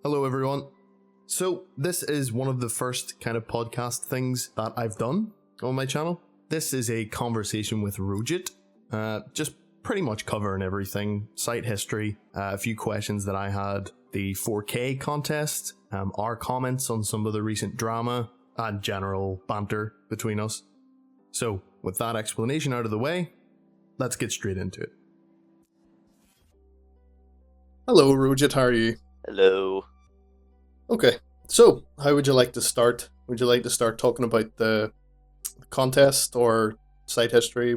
Hello everyone. So this is one of the first kind of podcast things that I've done on my channel. This is a conversation with Roget, just pretty much covering everything, site history, a few questions that I had, the 4K contest, our comments on some of the recent drama, and general banter between us. So with that explanation out of the way, let's get straight into it. Hello Roget, how are you? Hello. Okay, so how would you like to start? Would you like to start talking about the contest or site history?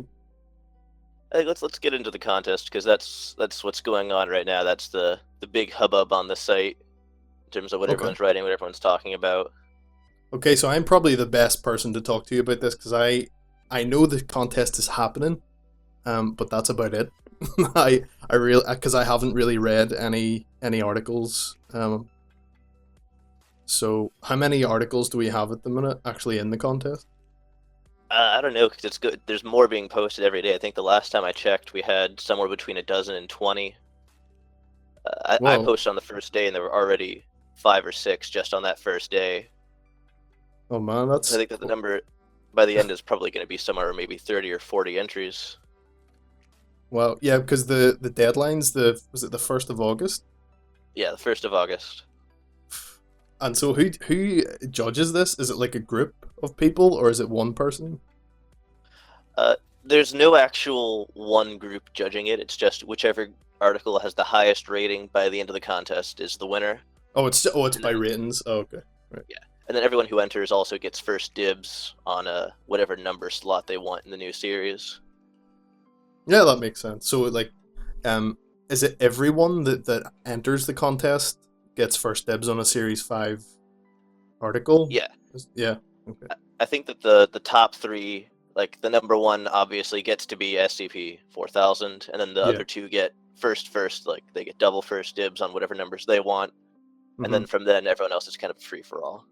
I think let's get into the contest because that's what's going on right now. That's the big hubbub on the site in terms of what everyone's writing, what everyone's talking about. Okay, so I'm probably the best person to talk to you about this because I know the contest is happening, but that's about it. Because I haven't really read any articles. So how many articles do we have at the minute actually in the contest? I don't know because it's good. There's more being posted every day. I think the last time I checked, we had somewhere between a dozen and 20. I posted on the first day, and there were already 5 or 6 just on that first day. Oh man, I think that the number by the end is probably going to be somewhere maybe 30 or 40 entries. Well, yeah, because the deadline's was it the 1st of August? Yeah, the 1st of August. And so who judges this? Is it like a group of people or is it one person? There's no actual one group judging it. It's just whichever article has the highest rating by the end of the contest is the winner. It's by ratings. Oh, okay. Right. Yeah. And then everyone who enters also gets first dibs on whatever number slot they want in the new series. Yeah, that makes sense. So like is it everyone that enters the contest gets first dibs on a Series 5 article? Yeah. Yeah. Okay. I think that the top 3, like the number 1 obviously gets to be SCP 4000, and then the other 2 get first, like they get double first dibs on whatever numbers they want. And then from then everyone else is kind of free for all.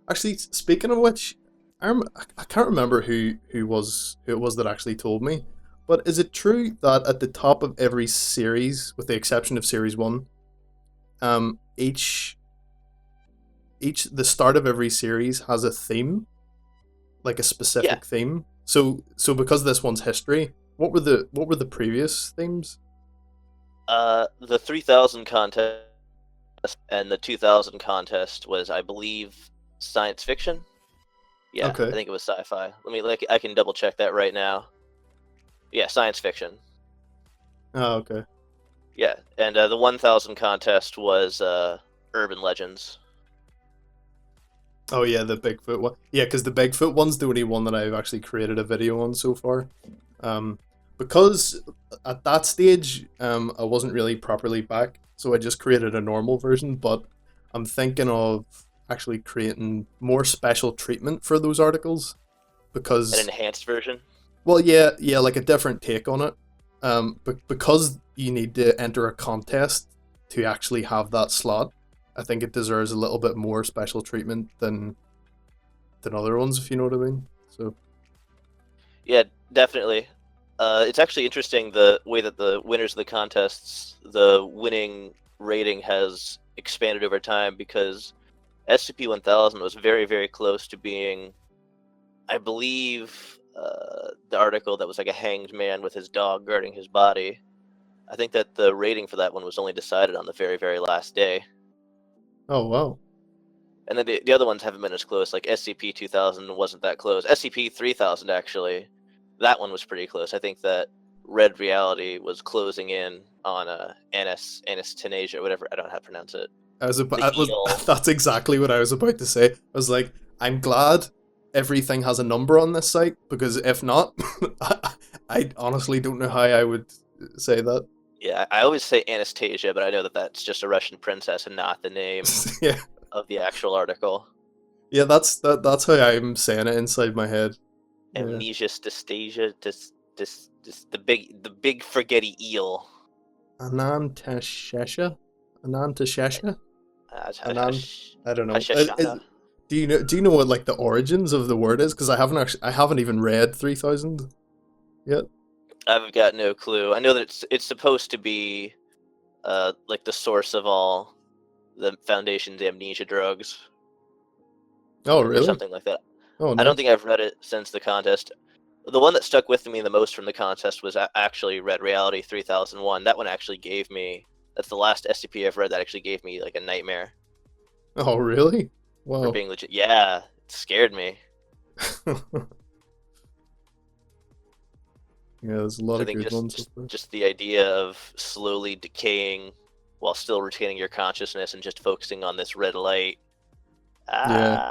Actually, speaking of which, I can't remember who it was that actually told me, but is it true that at the top of every series, with the exception of Series 1, the start of every series has a theme, like a specific theme. So because this one's history, what were the previous themes? The 3000 contest and the 2000 contest was, I believe, science fiction. Yeah, okay. I think it was sci-fi. I can double check that right now. Yeah, science fiction. Oh, okay. Yeah, and the 1000 contest was urban legends. Oh yeah, the Bigfoot one. Yeah, because the Bigfoot one's the only one that I've actually created a video on so far. Because at that stage, I wasn't really properly back, so I just created a normal version, but I'm thinking of actually creating more special treatment for those articles. Because an enhanced version? Well, yeah, like a different take on it. Because you need to enter a contest to actually have that slot, I think it deserves a little bit more special treatment than other ones, if you know what I mean. So yeah, definitely. It's actually interesting the way that the winners of the contests, the winning rating has expanded over time, because SCP-1000 was very, very close to being, I believe, the article that was like a hanged man with his dog guarding his body. I think that the rating for that one was only decided on the very, very last day. Oh, wow. And then the other ones haven't been as close. Like SCP-2000 wasn't that close. SCP-3000, actually, that one was pretty close. I think that Red Reality was closing in on Anis Tenasia, whatever. I don't know how to pronounce it. That's exactly what I was about to say. I was like, I'm glad everything has a number on this site, because if not, I honestly don't know how I would say that. Yeah, I always say Anastasia, but I know that that's just a Russian princess and not the name of the actual article. Yeah, that's how I'm saying it inside my head. Amnesia, Stasia, the big forgetty eel. Anantashesha? I don't know. Do you know what like the origins of the word is? Because I haven't even read 3000 yet. I've got no clue. I know that it's supposed to be like the source of all the Foundation's amnesia drugs. Oh, Or really? something like that. Oh, I don't nice. think I've read it since the contest. The one that stuck with me the most from the contest was actually Red Reality 3001. That one actually gave me. That's the last SCP I've read that actually gave me like a nightmare Oh, really? for Wow. being legit. Yeah, it scared me. Yeah, there's a lot I of think good just ones up just, there. just the idea of slowly decaying while still retaining your consciousness and just focusing on this red light. Yeah.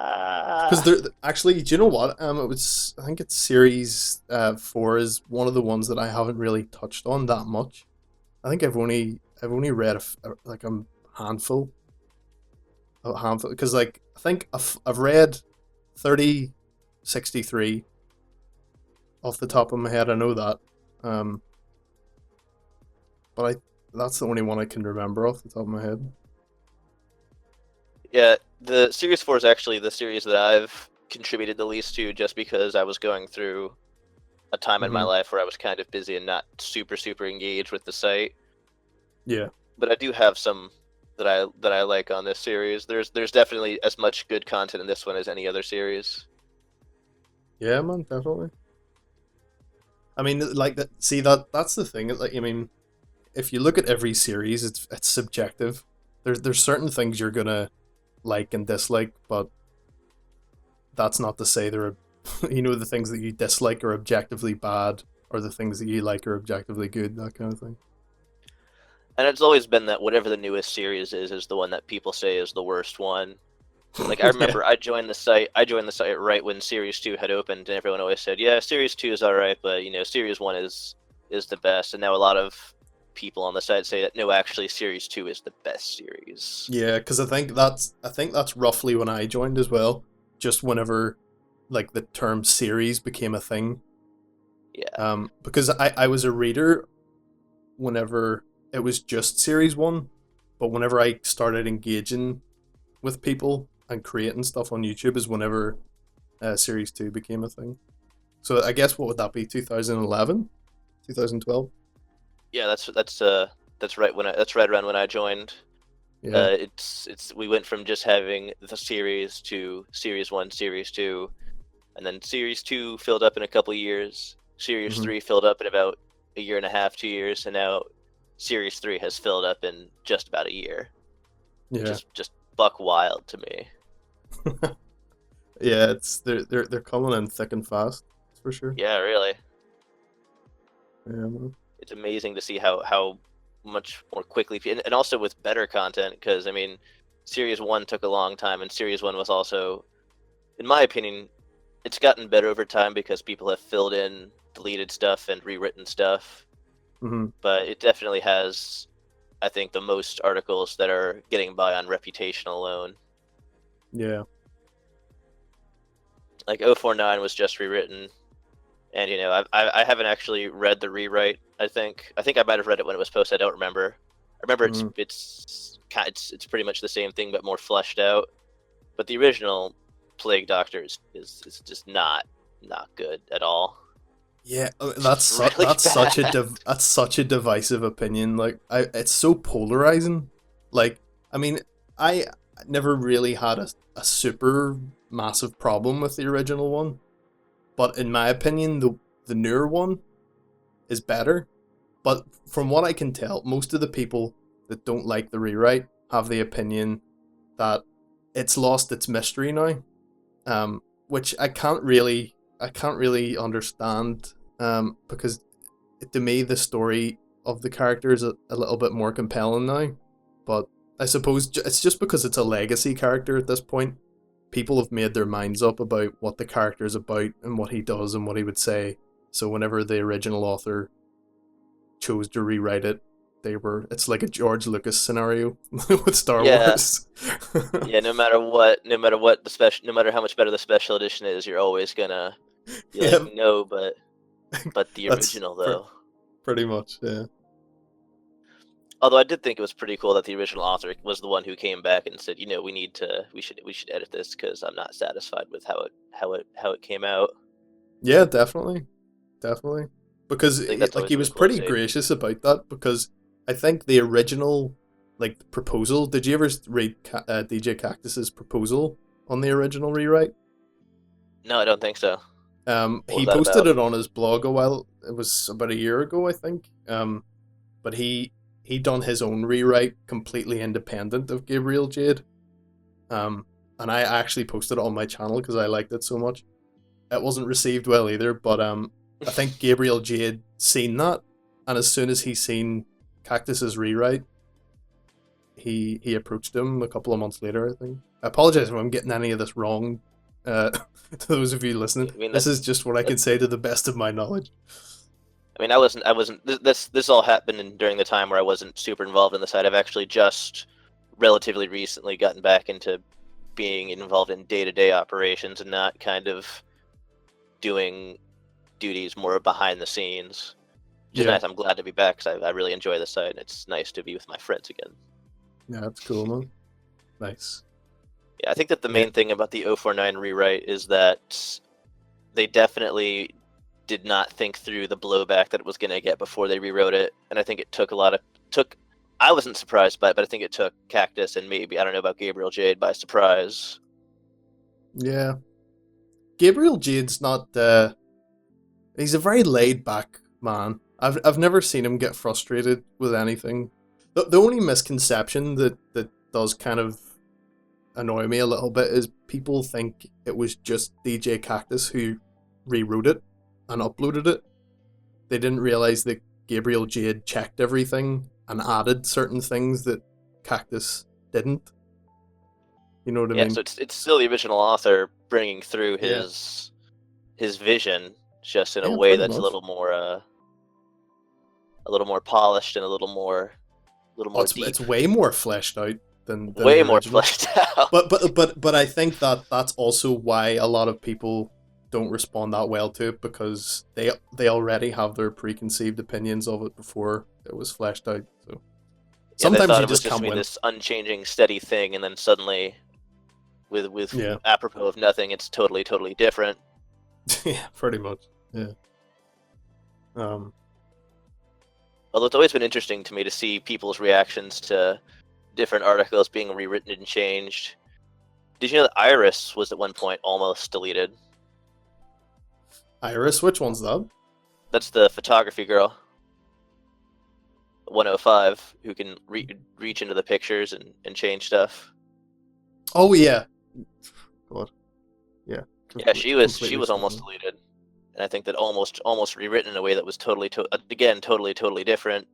Because Ah, they're actually, do you know what? I think it's series 4 is one of the ones that I haven't really touched on that much. I think I've only read like a handful, because like I think I've read 3063 off the top of my head. I know that, um, but that's the only one I can remember off the top of my head. yeah. The Series 4 is actually the series that I've contributed the least to, just because I was going through a time in my Hmm. life where I was kind of busy and not super engaged with the site. Yeah, But I do have some that I like on this series. There's definitely as much good content in this one as any other series. yeah, man, definitely. I mean, like that. See that's the thing. Like, I mean, if you look at every series, it's subjective. There's certain things you're gonna like and dislike, but that's not to say they're the things that you dislike are objectively bad, or the things that you like are objectively good. That kind of thing. And it's always been that whatever the newest series is the one that people say is the worst one. Like I Yeah, remember I joined the site right when Series 2 had opened, and everyone always said, "Yeah, Series 2 is alright, but Series 1 is the best." And now a lot of people on the site say that no, actually Series 2 is the best series. yeah, because I think that's roughly when I joined as well. Just whenever, like, the term series became a thing. Yeah. Because I was a reader whenever it was just series 1, but whenever I started engaging with people and creating stuff on YouTube is whenever series 2 became a thing. So I guess what would that be? 2011, 2012. Yeah, that's right around when I joined. Yeah. It's we went from just having the series to Series 1, Series 2, and then Series 2 filled up in a couple years. Series Hmm. 3 filled up in about a year and a half, 2 years, and now Series 3 has filled up in just about a year, which Yeah. is just buck wild to me. Yeah. They're coming in thick and fast. That's for sure. Yeah, really. Yeah, man. It's amazing to see how much more quickly, and also with better content, because I mean, Series 1 took a long time, and Series 1 was also, in my opinion, it's gotten better over time because people have filled in deleted stuff and rewritten stuff. Hmm. But it definitely has, I think, the most articles that are getting by on reputation alone. Yeah. Like 049 was just rewritten, and I haven't actually read the rewrite. I think I might have read it when it was posted. I don't remember. I remember Hmm. it's pretty much the same thing but more fleshed out. But the original Plague Doctor is just not good at all. Yeah, It's just really that's such a bad. that's such a divisive opinion. Like, it's so polarizing. Like, I mean, I never really had a super massive problem with the original one, but in my opinion, the newer one is better. But from what I can tell, most of the people that don't like the rewrite have the opinion that it's lost its mystery now, which I can't really understand, because to me the story of the character is a little bit more compelling now. But I suppose it's just because it's a legacy character at this point. People have made their minds up about what the character is about and what he does and what he would say. So whenever the original author chose to rewrite it, it's like a George Lucas scenario with Star Yeah, Wars. yeah. No matter how much better the special edition is, you're always gonna be like, Yeah, no, but the that's original though. pretty much, yeah. Although I did think it was pretty cool that the original author was the one who came back and said, we should edit this because I'm not satisfied with how it came out. Yeah, definitely. Definitely. Because I think that's like always he really was cool to pretty see. gracious about that, because I think the original like, proposal. Did you ever read DJ Cactus's proposal on the original rewrite? No, I don't think so. What He was that posted about? it on his blog a while. It was about a year ago, I think. But he done his own rewrite completely independent of Gabriel Jade. And I actually posted it on my channel because I liked it so much. It wasn't received well either, but I think Gabriel Jade seen that, and as soon as he seen Cactus's rewrite, he approached him a couple of months later, I think. I apologize if I'm getting any of this wrong. To those of you listening, I mean, this is just what I can say to the best of my knowledge. I mean, I wasn't. This all happened during the time where I wasn't super involved in the site. I've actually just relatively recently gotten back into being involved in day-to-day operations and not kind of doing duties more behind the scenes. Which is nice. I'm glad to be back because I really enjoy the site, and it's nice to be with my friends again. Yeah, that's cool, man. Nice. Yeah, I think that the main thing about the 049 rewrite is that they definitely did not think through the blowback that it was going to get before they rewrote it, and I think it took I wasn't surprised by it, but I think it took Cactus and maybe, I don't know about Gabriel Jade, by surprise. Yeah. Gabriel Jade's not he's a very laid back man. I've never seen him get frustrated with anything. The only misconception that does kind of annoy me a little bit is people think it was just DJ Cactus who rewrote it and uploaded it. They didn't realize that Gabriel Jade checked everything and added certain things that Cactus didn't. You know what I mean? Yeah, so it's still the original author bringing through his vision, just in a way that's much. a little more polished and a little more deep. It's way more fleshed out than way the more original. fleshed out. But I think that's also why a lot of people don't respond that well to it, because they already have their preconceived opinions of it before it was fleshed out. So sometimes you just can't win. This unchanging, steady thing, and then suddenly, with apropos of nothing, it's totally different. Yeah, pretty much. Yeah. Although it's always been interesting to me to see people's reactions to different articles being rewritten and changed. Did you know that Iris was at one point almost deleted? Iris? Which one's that? That's the photography girl. 105, who can reach into the pictures and change stuff. Oh yeah. God. Yeah. Yeah, she was almost deleted. And I think that almost rewritten in a way that was totally different.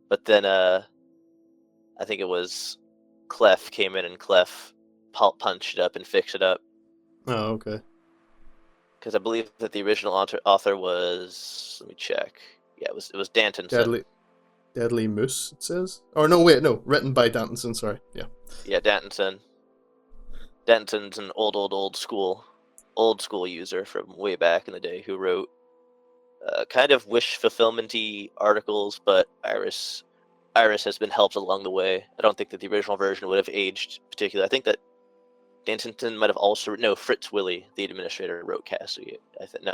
But then I think it was Clef came in and Clef punched it up and fixed it up. Oh, okay. Because I believe that the original author was, let me check. Yeah, it was Dantonson. Deadly Moose, it says. Or no, wait, no, written by Dantonson. Sorry, yeah. Yeah, Dantonson. Danton's an old school user from way back in the day who wrote kind of wish fulfillment-y articles, but Iris has been helped along the way. I don't think that the original version would have aged particularly. I think that Danton might have also Fritz Willie, the administrator, wrote Cassie. I think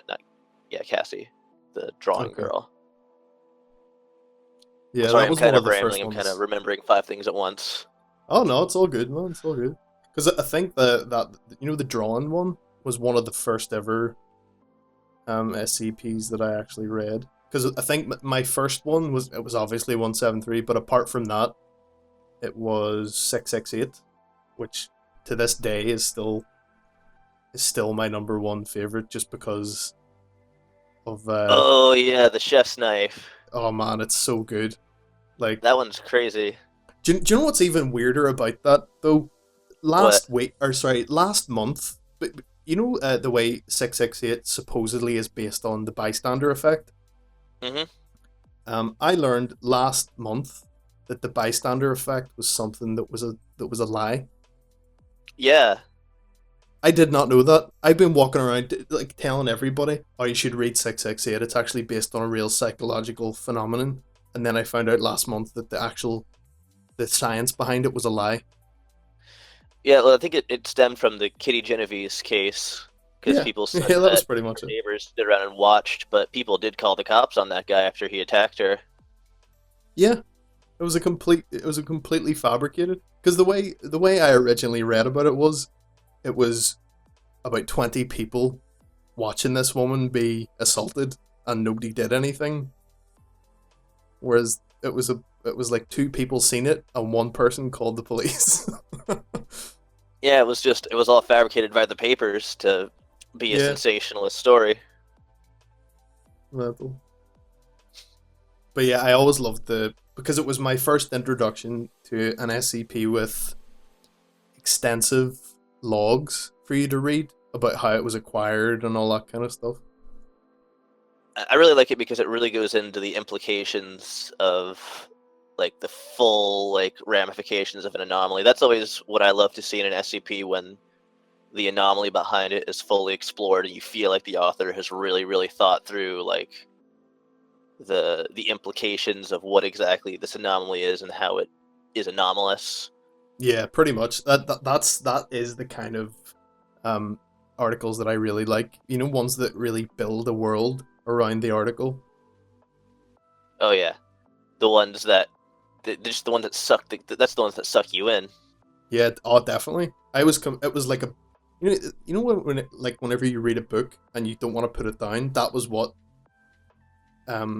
Cassie, the drawing girl. Yeah, sorry, that was I'm kind one of of the rambling. first I'm ones. kind of remembering 5 things at once. Oh no, it's all good, man. It's all good. Because I think that the drawn one was one of the first ever SCPs that I actually read. Because I think my first one was obviously 173, but apart from that, it was 668, which to this day is still my number one favorite, just because of oh yeah, the chef's knife. Oh man, it's so good. Like, that one's crazy. Do you know what's even weirder about that though? Last month, but you know the way 668 supposedly is based on the bystander effect. Mm-hmm. I learned last month that the bystander effect was something that was a lie. Yeah. I did not know that. I've been walking around like telling everybody, "Oh, you should read 668. It's actually based on a real psychological phenomenon." And then I found out last month that the science behind it was a lie. Yeah, well, I think it stemmed from the Kitty Genovese case, because people said that was pretty much it. Neighbors stood around and watched, but people did call the cops on that guy after he attacked her. Yeah, it was a completely fabricated. Because the way I originally read about it was about 20 people watching this woman be assaulted and nobody did anything. Whereas it was like two people seen it and one person called the police. Yeah, it was all fabricated by the papers to be a Yeah. sensationalist story. Level. But yeah, I always loved because it was my first introduction to an SCP with extensive logs for you to read about how it was acquired and all that kind of stuff. I really like it because it really goes into the implications of like the full like ramifications of an anomaly. That's always what I love to see in an SCP, when the anomaly behind it is fully explored and you feel like the author has really thought through like the implications of what exactly this anomaly is and how it is anomalous. Yeah, pretty much. That is the kind of articles that I really like. You know, ones that really build a world around the article. Oh yeah, the ones that just the ones that suck. That's the ones that suck you in. Yeah, oh, definitely. It was like a, you know when like whenever you read a book and you don't want to put it down, that was what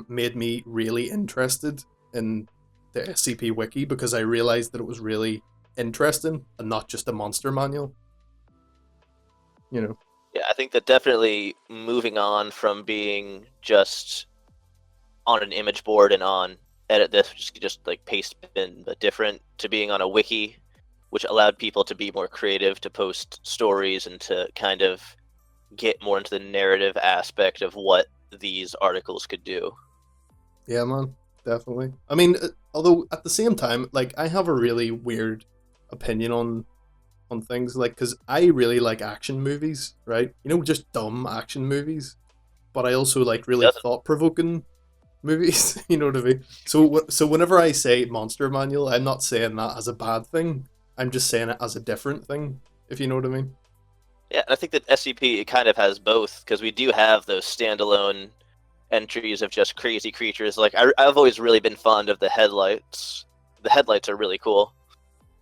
made me really interested in the SCP Wiki, because I realized that it was really interesting and not just a monster manual. You know. Yeah, I think that definitely moving on from being just on an image board and on edit this, just like paste bin, but different, to being on a wiki, which allowed people to be more creative, to post stories and to kind of get more into the narrative aspect of what these articles could do. Yeah, man, definitely. I mean, although at the same time, like I have a really weird opinion on things, like because I really like action movies, right? You know, just dumb action movies, but I also like really Doesn't thought provoking movies. You know what I mean? So whenever I say monster manual, I'm not saying that as a bad thing. I'm just saying it as a different thing. If you know what I mean? Yeah, and I think that SCP, it kind of has both, because we do have those standalone entries of just crazy creatures. Like I've always really been fond of the headlights. The headlights are really cool.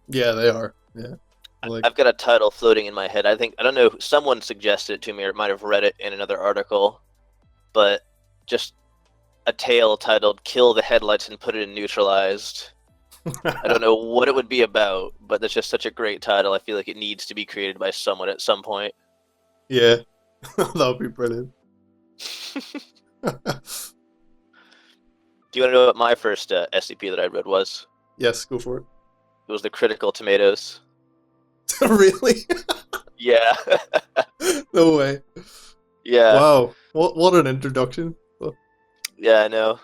Yeah, they are. Yeah. Like, I've got a title floating in my head. I don't know, someone suggested it to me, or might have read it in another article, but just a tale titled "Kill the Headlights and Put It in Neutralized." I don't know what it would be about, but that's just such a great title. I feel like it needs to be created by someone at some point. yeah, that would be brilliant. Do you want to know what my first SCP that I read was? Yes, go for it. It was the Critical Tomatoes. Really? Yeah. No way. Yeah. Wow. What an introduction. Yeah, I know.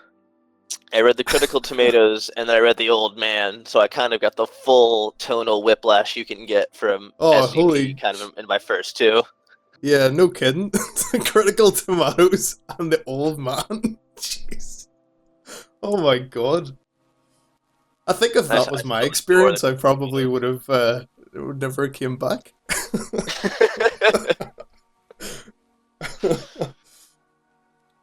I read the Critical Tomatoes, and then I read the Old Man, so I kind of got the full tonal whiplash you can get from Oh, SCP holy. kind of in my first two. Yeah, no kidding. Critical Tomatoes and the Old Man. Jeez. Oh my god. I think if that was my experience, I probably would have would never came back.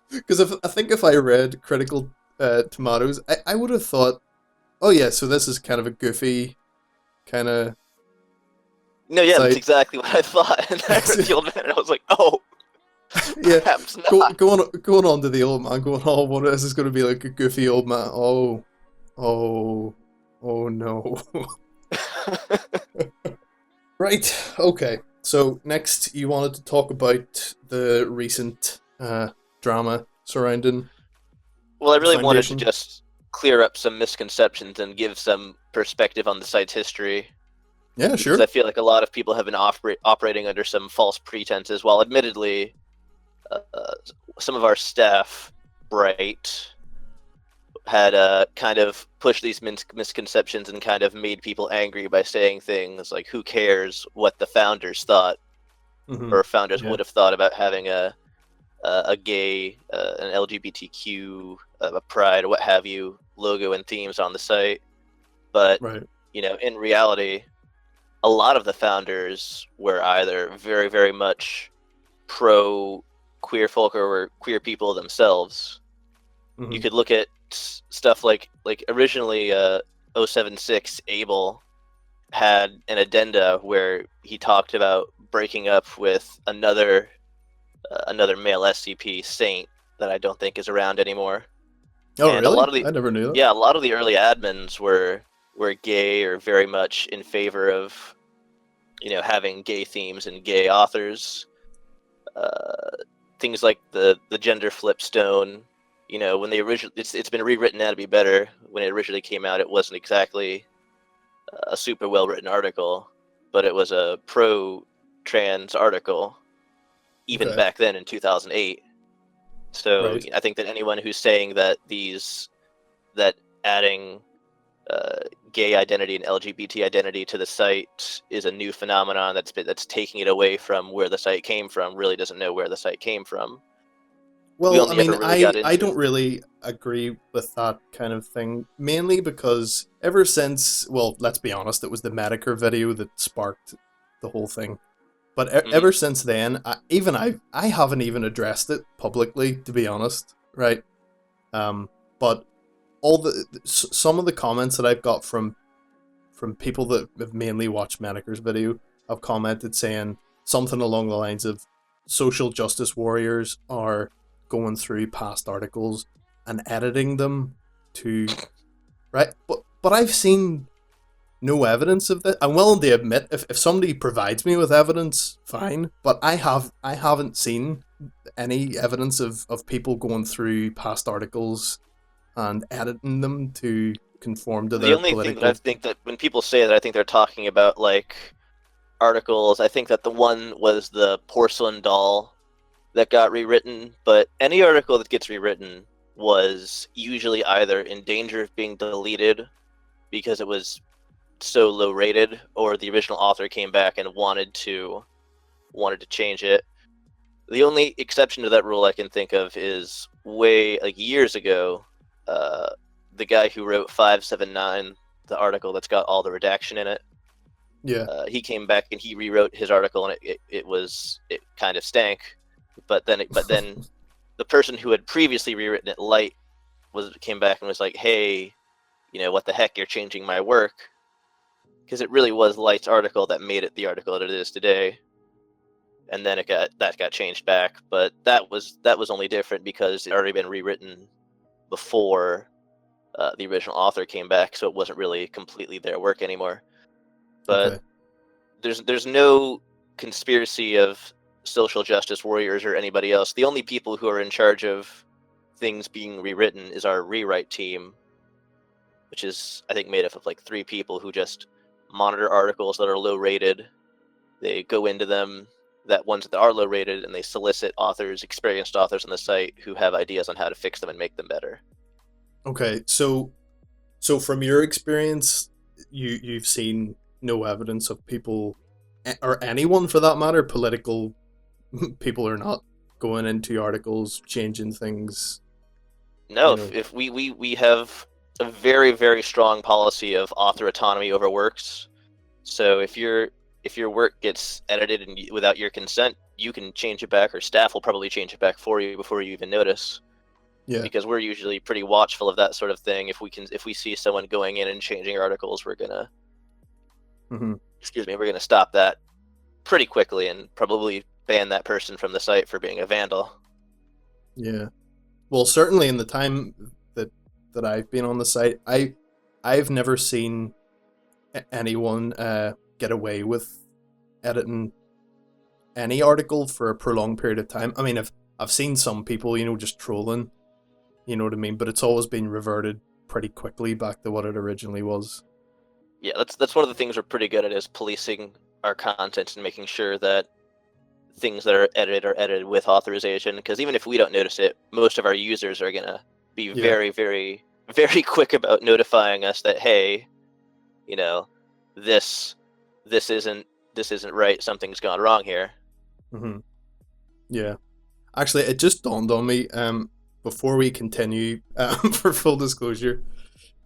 Because I think if I read Critical Tomatoes, I would have thought, oh yeah, so this is kind of a goofy kind of. No, yeah, that's site. exactly what I thought. And I read the Old Man, and I was like, oh, Yeah, perhaps not. going on to the Old Man, going, oh, what is this going to be, like a goofy old man? Oh, oh no. Right, okay. So next, you wanted to talk about the recent drama surrounding Well, I the really wanted to Foundation. just clear up some misconceptions and give some perspective on the site's history, Yeah, because sure. I feel like a lot of people have been operating under some false pretenses. While admittedly, uh, some of our staff, Bright, had kind of pushed these misconceptions and kind of made people angry by saying things like, "Who cares what the founders thought Mm-hmm. or founders Yeah, would have thought about having a gay, an LGBTQ, a pride, or what have you, logo and themes on the site." But right. in reality, a lot of the founders were either very much pro queer folk or were queer people themselves. You could look at stuff like originally 076 Abel had an addenda where he talked about breaking up with another male SCP, Saint, that I don't think is around anymore. Oh, And really? a lot of the I never knew that. yeah, a lot of the early admins were gay or very much in favor of, having gay themes and gay authors. Things like the gender flip stone. When they originally, it's been rewritten now to be better. When it originally came out, it wasn't exactly a super well written article, but it was a pro trans article, even Okay. back then in 2008. So Right. I think that anyone who's saying that adding gay identity and LGBT identity to the site is a new phenomenon that's taking it away from where the site came from really doesn't know where the site came from. We Well, I only ever mean, really got I into. don't really agree with that kind of thing, mainly because ever since, well, let's be honest, it was the Medicare video that sparked the whole thing. But Mhm. ever since then, I haven't even addressed it publicly, to be honest, right? But some of the comments that I've got from people that have mainly watched Medicare's video have commented saying something along the lines of social justice warriors are going through past articles and editing them to right. But I've seen no evidence of that. I'm willing to admit if somebody provides me with evidence, fine. But I haven't seen any evidence of people going through past articles and editing them to conform to The their only thing that I political. think that when people say that, I think they're talking about like articles. I think that the one was the porcelain doll that got rewritten, but any article that gets rewritten was usually either in danger of being deleted because it was so low rated, or the original author came back and wanted to change it. The only exception to that rule I can think of is way like years ago, uh, the guy who wrote 579, the article that's got all the redaction in it. Yeah. He came back and he rewrote his article, and it kind of stank. But then the person who had previously rewritten it light came back and was like, hey, what the heck, you're changing my work, because it really was Light's article that made it the article that it is today. And then that got changed back, but that was only different because it had already been rewritten before the original author came back, so it wasn't really completely their work anymore. But Okay. there's no conspiracy of social justice warriors or anybody else. The only people who are in charge of things being rewritten is our rewrite team, which is, I think, made up of like 3 people who just monitor articles that are low rated. They go into them, that ones that are low rated, and they solicit authors, experienced authors on the site who have ideas on how to fix them and make them better. Okay. So from your experience, you've seen no evidence of people or anyone for that matter, political people or not, going into articles, changing things, No, you if, know. if we have a very, very strong policy of author autonomy over works. So if your work gets edited and without your consent, you can change it back, or staff will probably change it back for you before you even notice. Yeah. Because we're usually pretty watchful of that sort of thing. If we see someone going in and changing articles, we're gonna Mm-hmm. we're gonna stop that pretty quickly and probably ban that person from the site for being a vandal. Yeah. Well, certainly in the time that I've been on the site, I've never seen anyone get away with editing any article for a prolonged period of time. I mean, I've seen some people, just trolling, you know what I mean, but it's always been reverted pretty quickly back to what it originally was. Yeah, that's one of the things we're pretty good at, is policing our content and making sure that things that are edited with authorization. Because even if we don't notice it, most of our users are gonna be Yeah. very, very, very quick about notifying us that, hey, this this isn't right. Something's gone wrong here. Mm-hmm. Yeah. Actually, it just dawned on me. Before we continue, for full disclosure,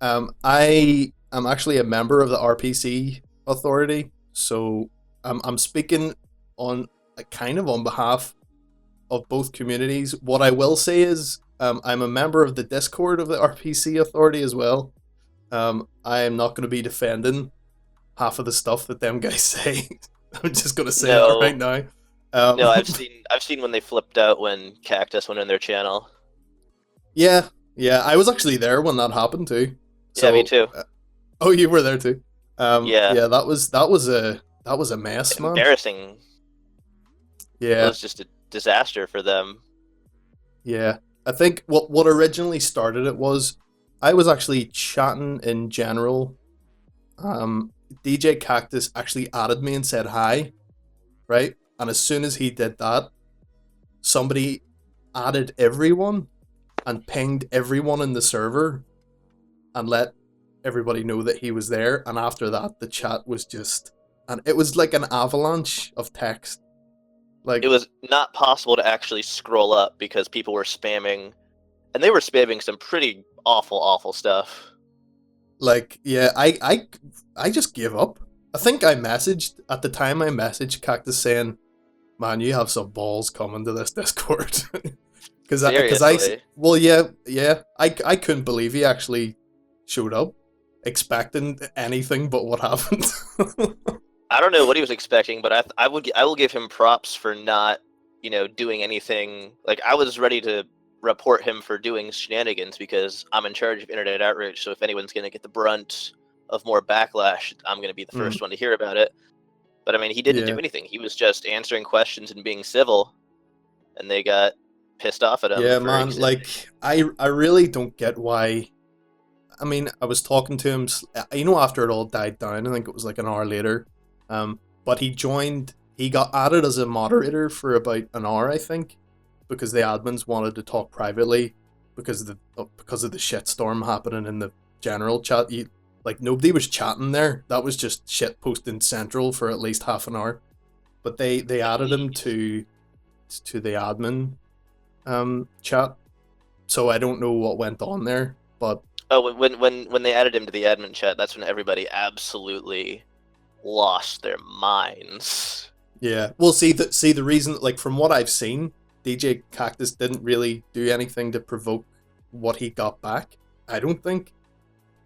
I am actually a member of the RPC Authority, so I'm speaking on kind of on behalf of both communities. What I will say is, I'm a member of the Discord of the RPC Authority as well. I am not going to be defending half of the stuff that them guys say. I'm just going to say that right now. No, I've seen when they flipped out when Cactus went in their channel. Yeah, I was actually there when that happened too. So, yeah, me too. Oh, you were there too. Yeah, that was a mess, man. Embarrassing. Yeah, it was just a disaster for them. Yeah, I think what originally started it was I was actually chatting in general. DJ Cactus actually added me and said hi, right? And as soon as he did that, somebody added everyone and pinged everyone in the server and let everybody know that he was there. And after that, the chat was just, and it was like an avalanche of text. Like, it was not possible to actually scroll up because people were spamming, and they were spamming some pretty awful stuff. Like, yeah, I just gave up. I think I messaged at the time. I messaged Cactus saying, "Man, you have some balls coming to this Discord." Because well, yeah, I couldn't believe he actually showed up, expecting anything but what happened. I don't know what he was expecting, but I will give him props for not, doing anything. Like, I was ready to report him for doing shenanigans because I'm in charge of internet outreach. So if anyone's going to get the brunt of more backlash, I'm going to be the first one to hear about it. But I mean, he didn't do anything. He was just answering questions and being civil, and they got pissed off at him. Yeah, man. Like, I really don't get why. I mean, I was talking to him, after it all died down. I think it was like an hour later. But he got added as a moderator for about an hour, I think, because the admins wanted to talk privately because of the shitstorm happening in the general chat. Nobody was chatting there. That was just shit posting central for at least half an hour. But they added him to the admin chat. So I don't know what went on there, but when they added him to the admin chat, that's when everybody absolutely lost their minds. Yeah. Well, see the reason, like, from what I've seen, DJ Cactus didn't really do anything to provoke what he got back, I don't think.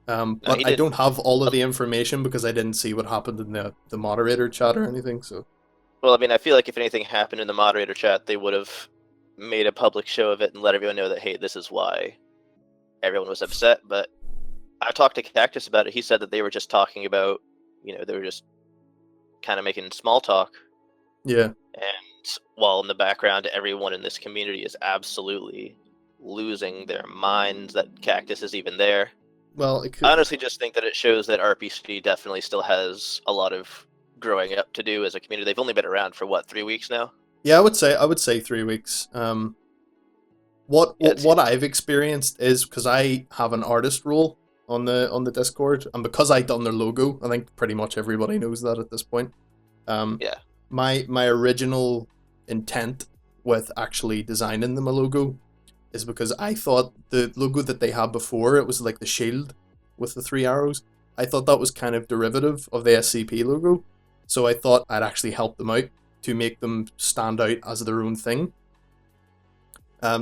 But I don't have all of the information because I didn't see what happened in the moderator chat or anything, so. Well, I mean, I feel like if anything happened in the moderator chat, they would have made a public show of it and let everyone know that, hey, this is why everyone was upset. But I talked to Cactus about it. He said that they were just talking about, they were just kind of making small talk. Yeah. And while in the background, everyone in this community is absolutely losing their minds that Cactus is even there. Well, I honestly just think that it shows that RPC definitely still has a lot of growing up to do as a community. They've only been around for 3 weeks now? Yeah, I would say 3 weeks. What I've experienced is, because I have an artist role on the Discord, and because I done their logo, I think pretty much everybody knows that at this point. Yeah. My original intent with actually designing them a logo is because I thought the logo that they had before, it was like the shield with the 3 arrows. I thought that was kind of derivative of the SCP logo. So I thought I'd actually help them out to make them stand out as their own thing.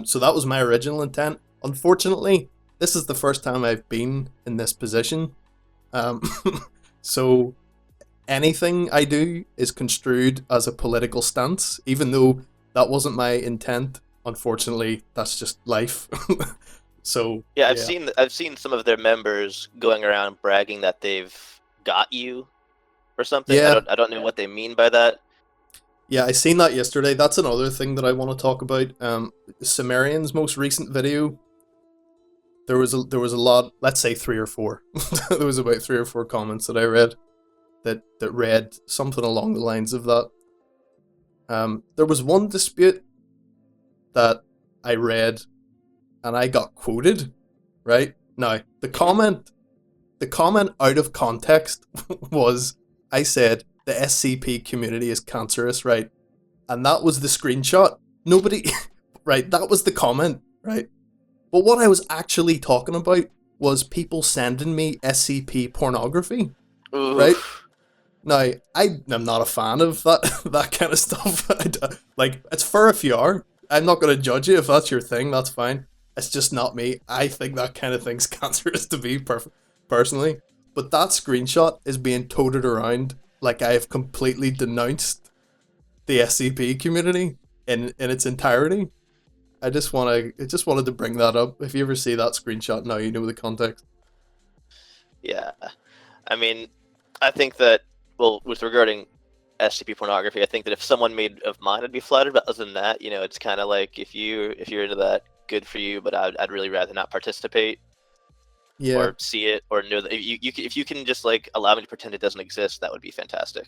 So that was my original intent. Unfortunately, this is the first time I've been in this position. So anything I do is construed as a political stance, even though that wasn't my intent. Unfortunately, that's just life. So yeah, I've seen some of their members going around bragging that they've got you or something. Yeah. I don't know what they mean by that. Yeah, I seen that yesterday. That's another thing that I want to talk about. Sumerian's most recent video, there was a lot, let's say 3 or 4. There was about 3 or 4 comments that I read that read something along the lines of that. There was one dispute that I read and I got quoted, right? Now, the comment out of context was, I said, the SCP community is cancerous, right? And that was the screenshot. Nobody, right, that was the comment, right? But what I was actually talking about was people sending me SCP pornography, right? Now, I'm not a fan of that kind of stuff. Like, it's fair if you are. I'm not going to judge you if that's your thing, that's fine. It's just not me. I think that kind of thing's cancerous to me personally. But that screenshot is being toted around like I have completely denounced the SCP community in its entirety. I just wanted to bring that up. If you ever see that screenshot now, you know the context. Yeah, I mean, I think that, well, with regarding SCP pornography, I think that if someone made of mine, I'd be flattered. But other than that, it's kind of like if you're into that, good for you. But I'd really rather not participate Yeah. or see it or know that if you can just like allow me to pretend it doesn't exist, that would be fantastic.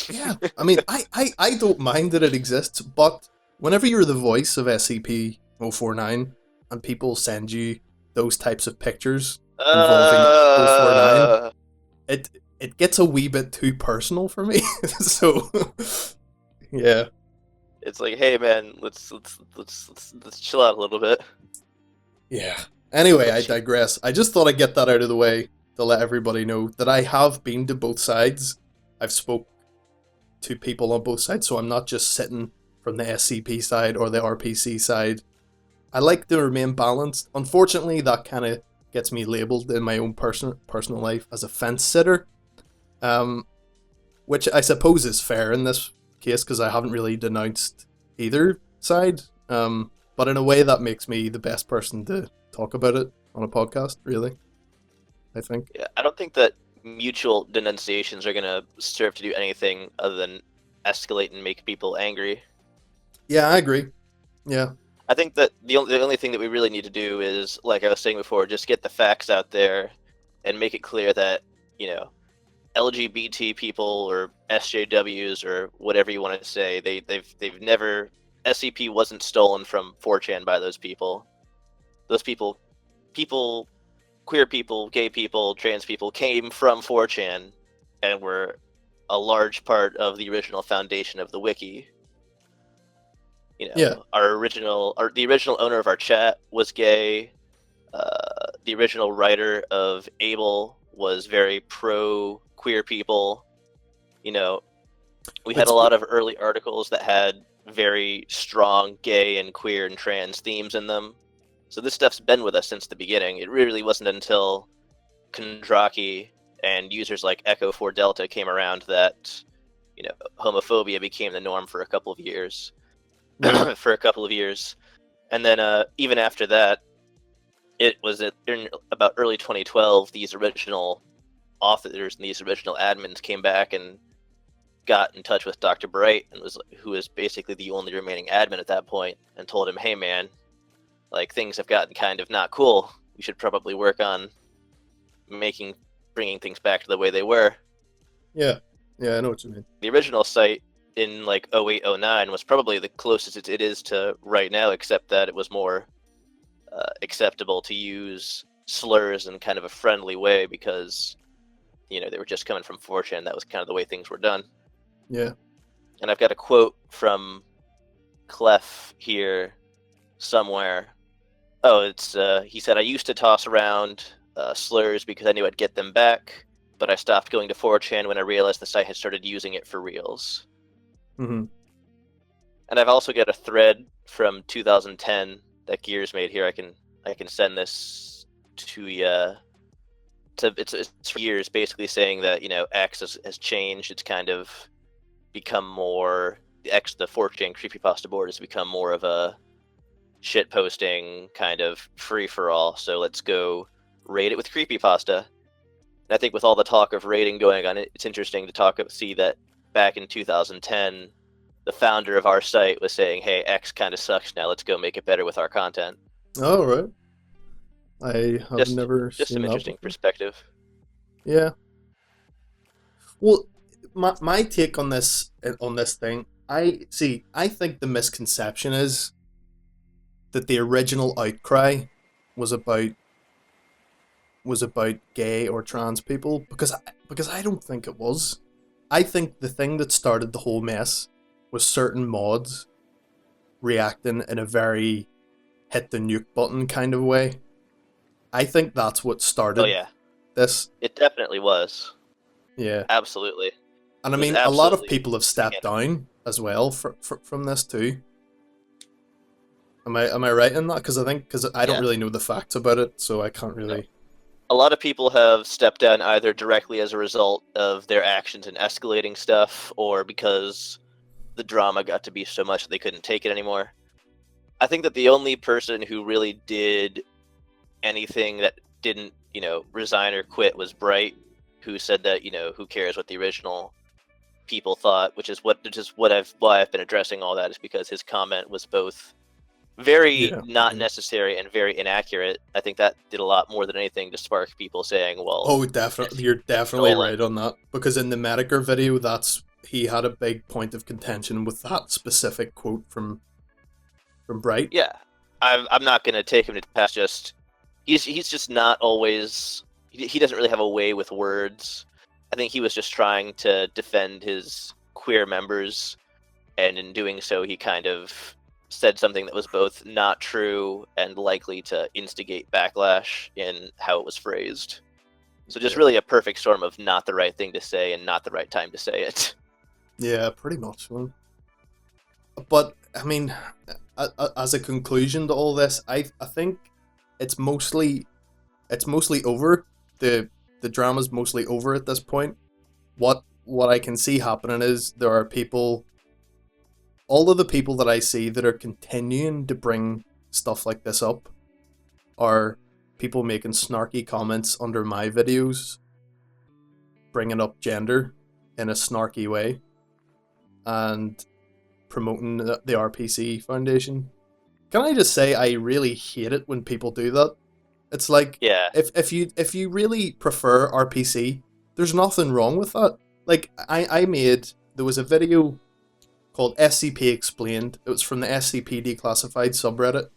Yeah. I mean, I don't mind that it exists, but whenever you're the voice of SCP-049 and people send you those types of pictures involving 049, it gets a wee bit too personal for me. So yeah. It's like, hey man, let's chill out a little bit. Yeah. Anyway, I digress. I just thought I'd get that out of the way to let everybody know that I have been to both sides. I've spoke to people on both sides, so I'm not just sitting from the SCP side or the RPC side. I like to remain balanced. Unfortunately, that kind of gets me labelled in my own personal life as a fence sitter, which I suppose is fair in this case because I haven't really denounced either side. But in a way, that makes me the best person to talk about it on a podcast, really, I think. Yeah, I don't think that mutual denunciations are going to serve to do anything other than escalate and make people angry. Yeah, I agree. Yeah. I think that the only thing that we really need to do is, like I was saying before, just get the facts out there and make it clear that, LGBT people or SJWs or whatever you want to say, they've never, SCP wasn't stolen from 4chan by those people. Those people, queer people, gay people, trans people came from 4chan and were a large part of the original foundation of the wiki. Yeah. The original owner of our chat was gay. The original writer of Able was very pro queer people. We had a lot of early articles that had very strong gay and queer and trans themes in them. So this stuff's been with us since the beginning. It really wasn't until Kondraki and users like Echo 4 Delta came around that, homophobia became the norm for a couple of years. And then even after that, it was in about early 2012, these original authors and these original admins came back and got in touch with Dr. Bright, who was basically the only remaining admin at that point, and told him, hey man, like things have gotten kind of not cool. We should probably work on bringing things back to the way they were. Yeah, I know what you mean. The original site in like 0809 was probably the closest it is to right now, except that it was more acceptable to use slurs in kind of a friendly way because they were just coming from 4chan. That was kind of the way things were done. Yeah. And I've got a quote from Clef here somewhere. Oh, it's he said, I used to toss around slurs because I knew I'd get them back, but I stopped going to 4chan when I realized the site had started using it for reals. Mm-hmm. And I've also got a thread from 2010 that Gears made here. I can send this to you. It's for years, basically saying that X has changed. It's kind of become more the 4chan creepypasta board has become more of a shit posting kind of free for all. So let's go raid it with creepypasta. And I think with all the talk of raiding going on, it's interesting to see that back in 2010, the founder of our site was saying, hey, X kind of sucks now. Let's go make it better with our content. Oh, right. I have never just seen some that interesting before. perspective. Yeah. Well, my take on this thing, I think the misconception is that the original outcry was about gay or trans people because I don't think it was. I think the thing that started the whole mess was certain mods reacting in a very hit the nuke button kind of way. I think that's what started this. It definitely was. Yeah. Absolutely. And I mean, a lot of people have stepped down as well from this too. Am I right in that? Because I don't Yeah. really know the facts about it, so I can't No. really. A lot of people have stepped down either directly as a result of their actions in escalating stuff, or because the drama got to be so much that they couldn't take it anymore. I think that the only person who really did anything that didn't, resign or quit was Bright, who said that, who cares what the original people thought, which is why I've been addressing all that, is because his comment was both very Yeah. not necessary and very inaccurate. I think that did a lot more than anything to spark people saying, well, Oh, definitely. You're definitely stolen. right on that. Because in the Medicare video, he had a big point of contention with that specific quote from Bright. Yeah. I'm not going to take him to task. He's just not always, he doesn't really have a way with words. I think he was just trying to defend his queer members, and in doing so, he kind of said something that was both not true and likely to instigate backlash in how it was phrased. So just really a perfect storm of not the right thing to say and not the right time to say it. Yeah, pretty much. Man. But I mean, as a conclusion to all this, I think it's mostly over. The drama's mostly over at this point. What I can see happening is there are people, all of the people that I see that are continuing to bring stuff like this up are people making snarky comments under my videos, bringing up gender in a snarky way, and promoting the RPC Foundation. Can I just say I really hate it when people do that? It's like, Yeah. if you really prefer RPC, there's nothing wrong with that. Like there was a video called SCP Explained. It was from the SCP Declassified subreddit.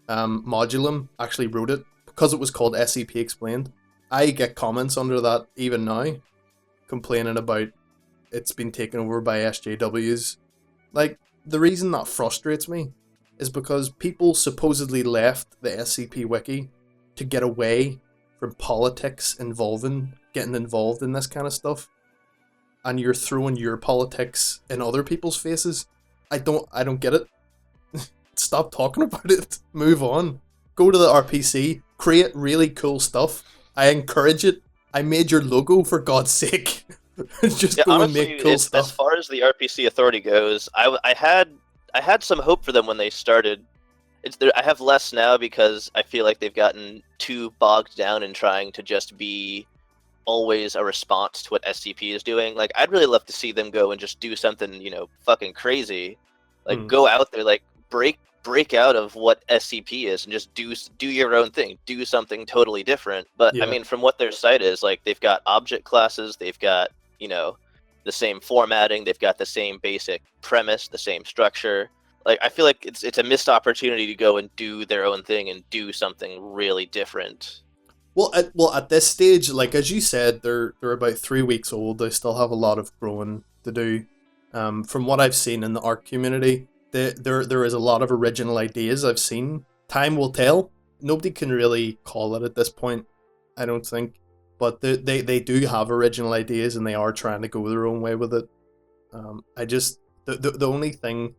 Modulum actually wrote it because it was called SCP Explained. I get comments under that even now, complaining about it's been taken over by SJWs. Like, the reason that frustrates me is because people supposedly left the SCP Wiki to get away from politics getting involved in this kind of stuff, and you're throwing your politics in other people's faces. I don't get it. Stop talking about it. Move on. Go to the RPC. Create really cool stuff. I encourage it. I made your logo, for God's sake. Just go honestly, and make cool stuff. As far as the RPC Authority goes, I had some hope for them when they started. I have less now because I feel like they've gotten too bogged down in trying to just be always a response to what SCP is doing. Like, I'd really love to see them go and just do something, fucking crazy. Like, go out there, like, break out of what SCP is and just do your own thing. Do something totally different. But, Yeah. I mean, from what their site is, like, they've got object classes, they've got, the same formatting, they've got the same basic premise, the same structure. Like, I feel like it's a missed opportunity to go and do their own thing and do something really different. Well, at this stage, like as you said, they're about 3 weeks old. They still have a lot of growing to do. From what I've seen in the art community, there is a lot of original ideas I've seen. Time will tell. Nobody can really call it at this point, I don't think. But they do have original ideas, and they are trying to go their own way with it. The only thing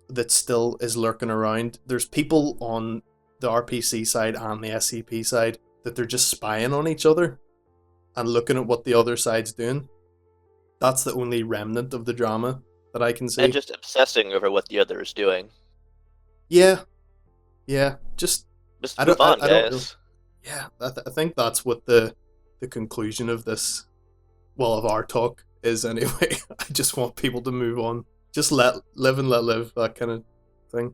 that still is lurking around, there's people on the RPC side and the SCP side that they're just spying on each other and looking at what the other side's doing. That's the only remnant of the drama that I can see. And just obsessing over what the other is doing. Yeah. Just move on, guys. I think that's what the conclusion of this, well, of our talk is anyway. I just want people to move on. Just live and let live, that kind of thing.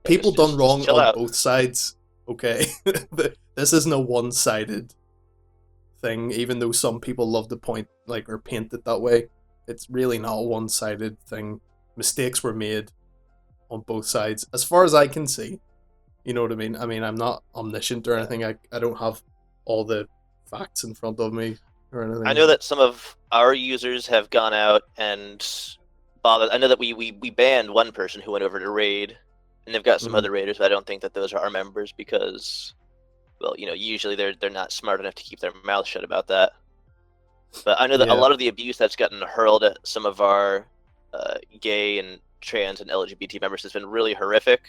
People done wrong on both sides, okay? This isn't a one-sided thing, even though some people love to point, like, or paint it that way. It's really not a one-sided thing. Mistakes were made on both sides, as far as I can see. You know what I mean? I mean, I'm not omniscient or anything. I don't have all the facts in front of me or anything. I know that some of our users have gone out and bothered. I know that we banned one person who went over to raid, and they've got some other raiders, but I don't think that those are our members because, well, usually they're not smart enough to keep their mouth shut about that. But I know that a lot of the abuse that's gotten hurled at some of our gay and trans and LGBT members has been really horrific.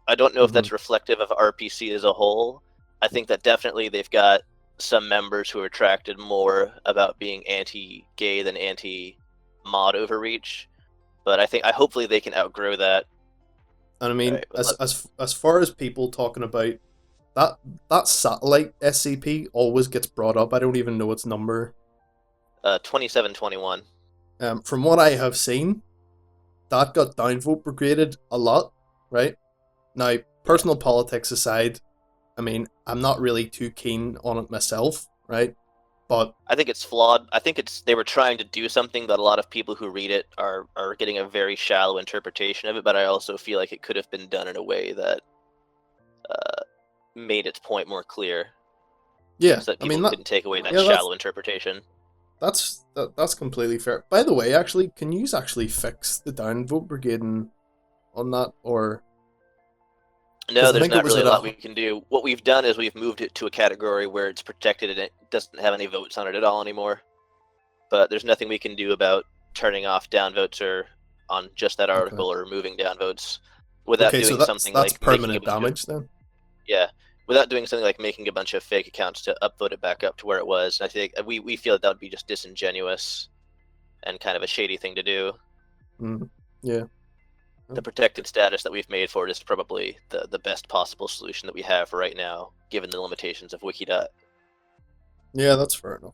I don't know if that's reflective of RPC as a whole. I think that definitely they've got some members who are attracted more about being anti-gay than anti-mod overreach. But I hopefully they can outgrow that. And I mean, Right, as far as people talking about that satellite SCP always gets brought up. I don't even know its number. 2721. From what I have seen, that got downvote brigaded a lot, right? Now, personal politics aside, I mean, I'm not really too keen on it myself, right? But I think it's flawed. I think they were trying to do something that a lot of people who read it are getting a very shallow interpretation of it, but I also feel like it could have been done in a way that made its point more clear. Yeah, so that people couldn't take away that shallow interpretation. That's completely fair. By the way, actually, can you actually fix the downvote brigading on that, or? No, there's not really a lot we can do. What we've done is we've moved it to a category where it's protected and it doesn't have any votes on it at all anymore. But there's nothing we can do about turning off downvotes or on just that article or removing downvotes without doing something like permanent damage then. Yeah, without doing something like making a bunch of fake accounts to upvote it back up to where it was. And I think we feel that would be just disingenuous and kind of a shady thing to do. Yeah. The protected status that we've made for it is probably the best possible solution that we have right now, given the limitations of Wikidot. Yeah, that's fair enough.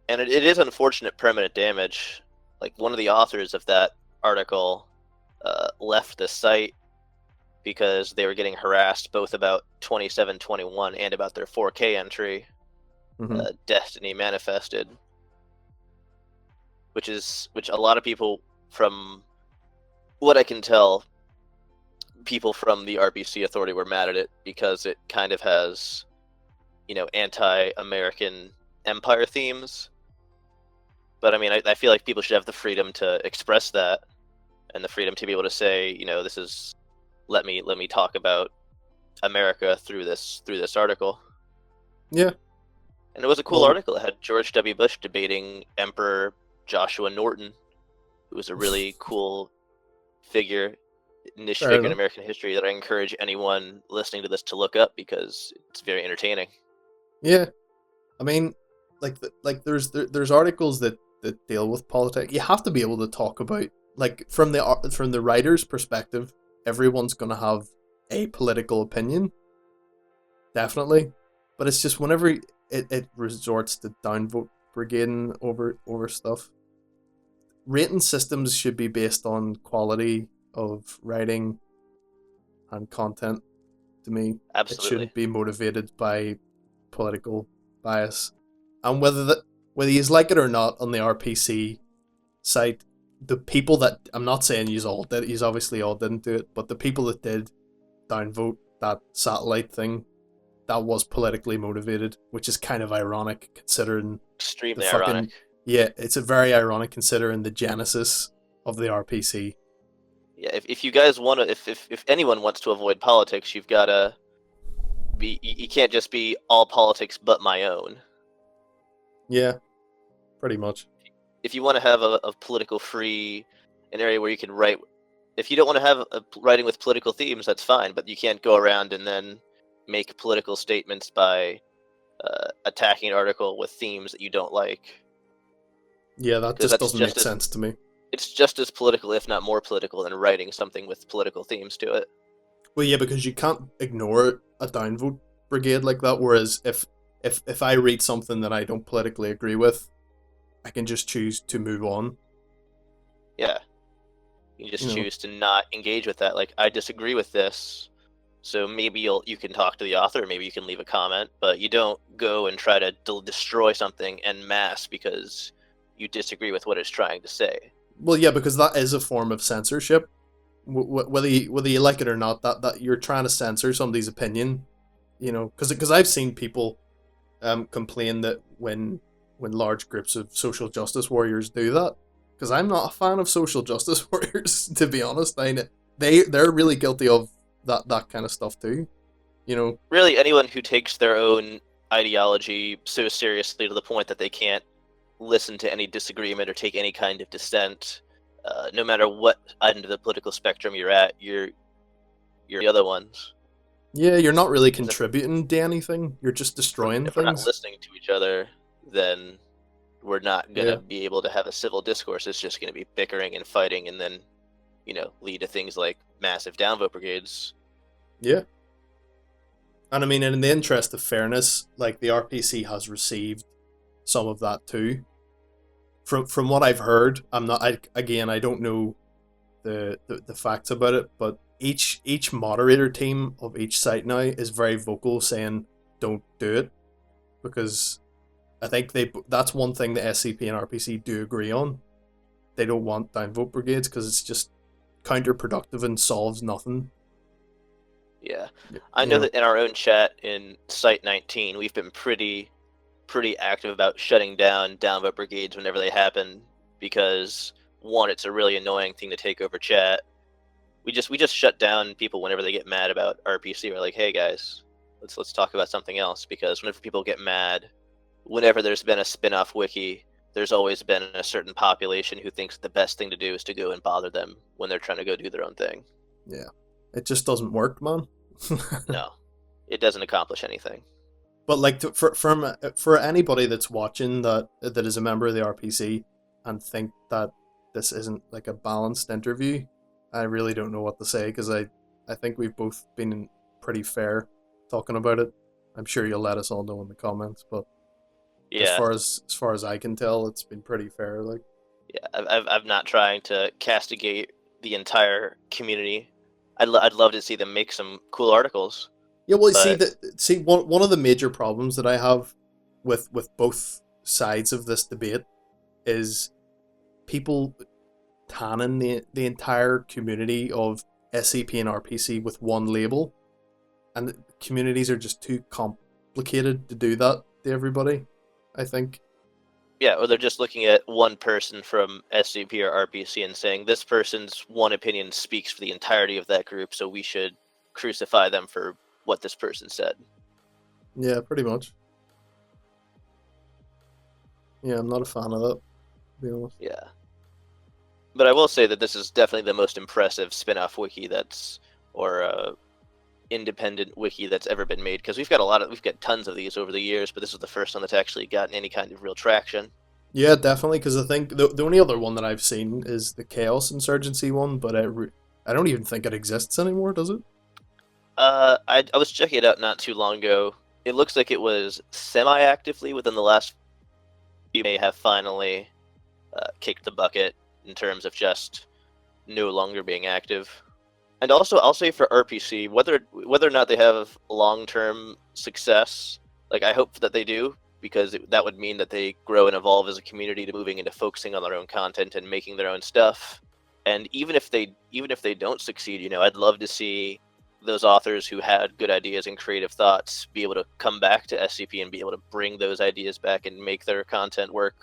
And it is unfortunate permanent damage. Like, one of the authors of that article left the site because they were getting harassed both about 2721 and about their 4K entry, Destiny Manifested. Which a lot of people, from what I can tell, people from the RPC Authority were mad at it because it kind of has, anti-American empire themes. But I mean, I feel like people should have the freedom to express that, and the freedom to be able to say, this is, let me talk about America through this article. Yeah. And it was a cool article. It had George W. Bush debating Emperor Joshua Norton, who was a really cool niche figure in American history that I encourage anyone listening to this to look up because it's very entertaining. Yeah, I mean, there's articles that deal with politics. You have to be able to talk about, like, from the writer's perspective, everyone's gonna have a political opinion, definitely, but it's just whenever it resorts to downvote brigading over stuff. Rating systems should be based on quality of writing and content, to me. Absolutely. It shouldn't be motivated by political bias. And whether you like it or not, on the RPC site, the people that, I'm not saying you obviously all didn't do it, but the people that did downvote that satellite thing, that was politically motivated, which is kind of ironic considering extremely ironic. Yeah, it's a very ironic considering the genesis of the RPC. Yeah, if you guys want to, if anyone wants to avoid politics, you've got to be. You can't just be all politics but my own. Yeah, pretty much. If you want to have a political free, an area where you can write. If you don't want to have writing with political themes, that's fine. But you can't go around and then make political statements by attacking an article with themes that you don't like. Yeah, that just doesn't make sense to me. It's just as political, if not more political, than writing something with political themes to it. Well, yeah, because you can't ignore a downvote brigade like that, whereas if I read something that I don't politically agree with, I can just choose to move on. Yeah. You just choose to not engage with that. Like, I disagree with this, so maybe you can talk to the author, maybe you can leave a comment, but you don't go and try to destroy something en masse because you disagree with what it's trying to say. Well, yeah, because that is a form of censorship. Whether you like it or not, that you're trying to censor somebody's opinion, because I've seen people complain that when large groups of social justice warriors do that, because I'm not a fan of social justice warriors, to be honest. They're really guilty of that kind of stuff too, Really, anyone who takes their own ideology so seriously to the point that they can't listen to any disagreement or take any kind of dissent no matter what end of the political spectrum you're at, you're the other ones. Yeah, you're not really contributing to anything. You're just destroying If we're not things. listening to each other, then we're not going to Yeah. be able to have a civil discourse. It's just going to be bickering and fighting, and then, lead to things like massive downvote brigades. Yeah. And I mean, in the interest of fairness, like the RPC has received some of that too. From what I've heard, I don't know the facts about it, but each moderator team of each site now is very vocal saying don't do it, because I think that's one thing the SCP and RPC do agree on. They don't want downvote brigades because it's just counterproductive and solves nothing. Yeah, I know that in our own chat in Site 19, we've been pretty active about shutting down downvote brigades whenever they happen, because one, it's a really annoying thing to take over chat. We just shut down people whenever they get mad about RPC. We're like, hey guys, let's talk about something else, because whenever people get mad, whenever there's been a spin-off wiki, there's always been a certain population who thinks the best thing to do is to go and bother them when they're trying to go do their own thing. Yeah. It just doesn't work, man. No, it doesn't accomplish anything. But like for anybody that's watching that is a member of the RPC and think that this isn't like a balanced interview, I really don't know what to say, because I think we've both been pretty fair talking about it. I'm sure you'll let us all know in the comments, but yeah, as far as I can tell, it's been pretty fair. Like, yeah, I'm not trying to castigate the entire community. I'd love to see them make some cool articles. yeah, well, but... see one of the major problems that I have with both sides of this debate is people tanning the entire community of SCP and RPC with one label, and communities are just too complicated to do that to everybody, I think. Yeah, or they're just looking at one person from SCP or RPC and saying this person's one opinion speaks for the entirety of that group, so we should crucify them for what this person said. Yeah, pretty much. Yeah, I'm not a fan of that, to be honest. Yeah. But I will say that this is definitely the most impressive spin-off wiki or independent wiki that's ever been made, because we've got tons of these over the years, but this is the first one that's actually gotten any kind of real traction. Yeah, definitely, because I think the only other one that I've seen is the Chaos Insurgency one, but I don't even think it exists anymore, does it? I was checking it out not too long ago. It looks like it was semi-actively within the last few. May have finally kicked the bucket in terms of just no longer being active. And also, I'll say for RPC, whether or not they have long-term success, like I hope that they do, because that would mean that they grow and evolve as a community to moving into focusing on their own content and making their own stuff. And even if they don't succeed, I'd love to see those authors who had good ideas and creative thoughts be able to come back to SCP and be able to bring those ideas back and make their content work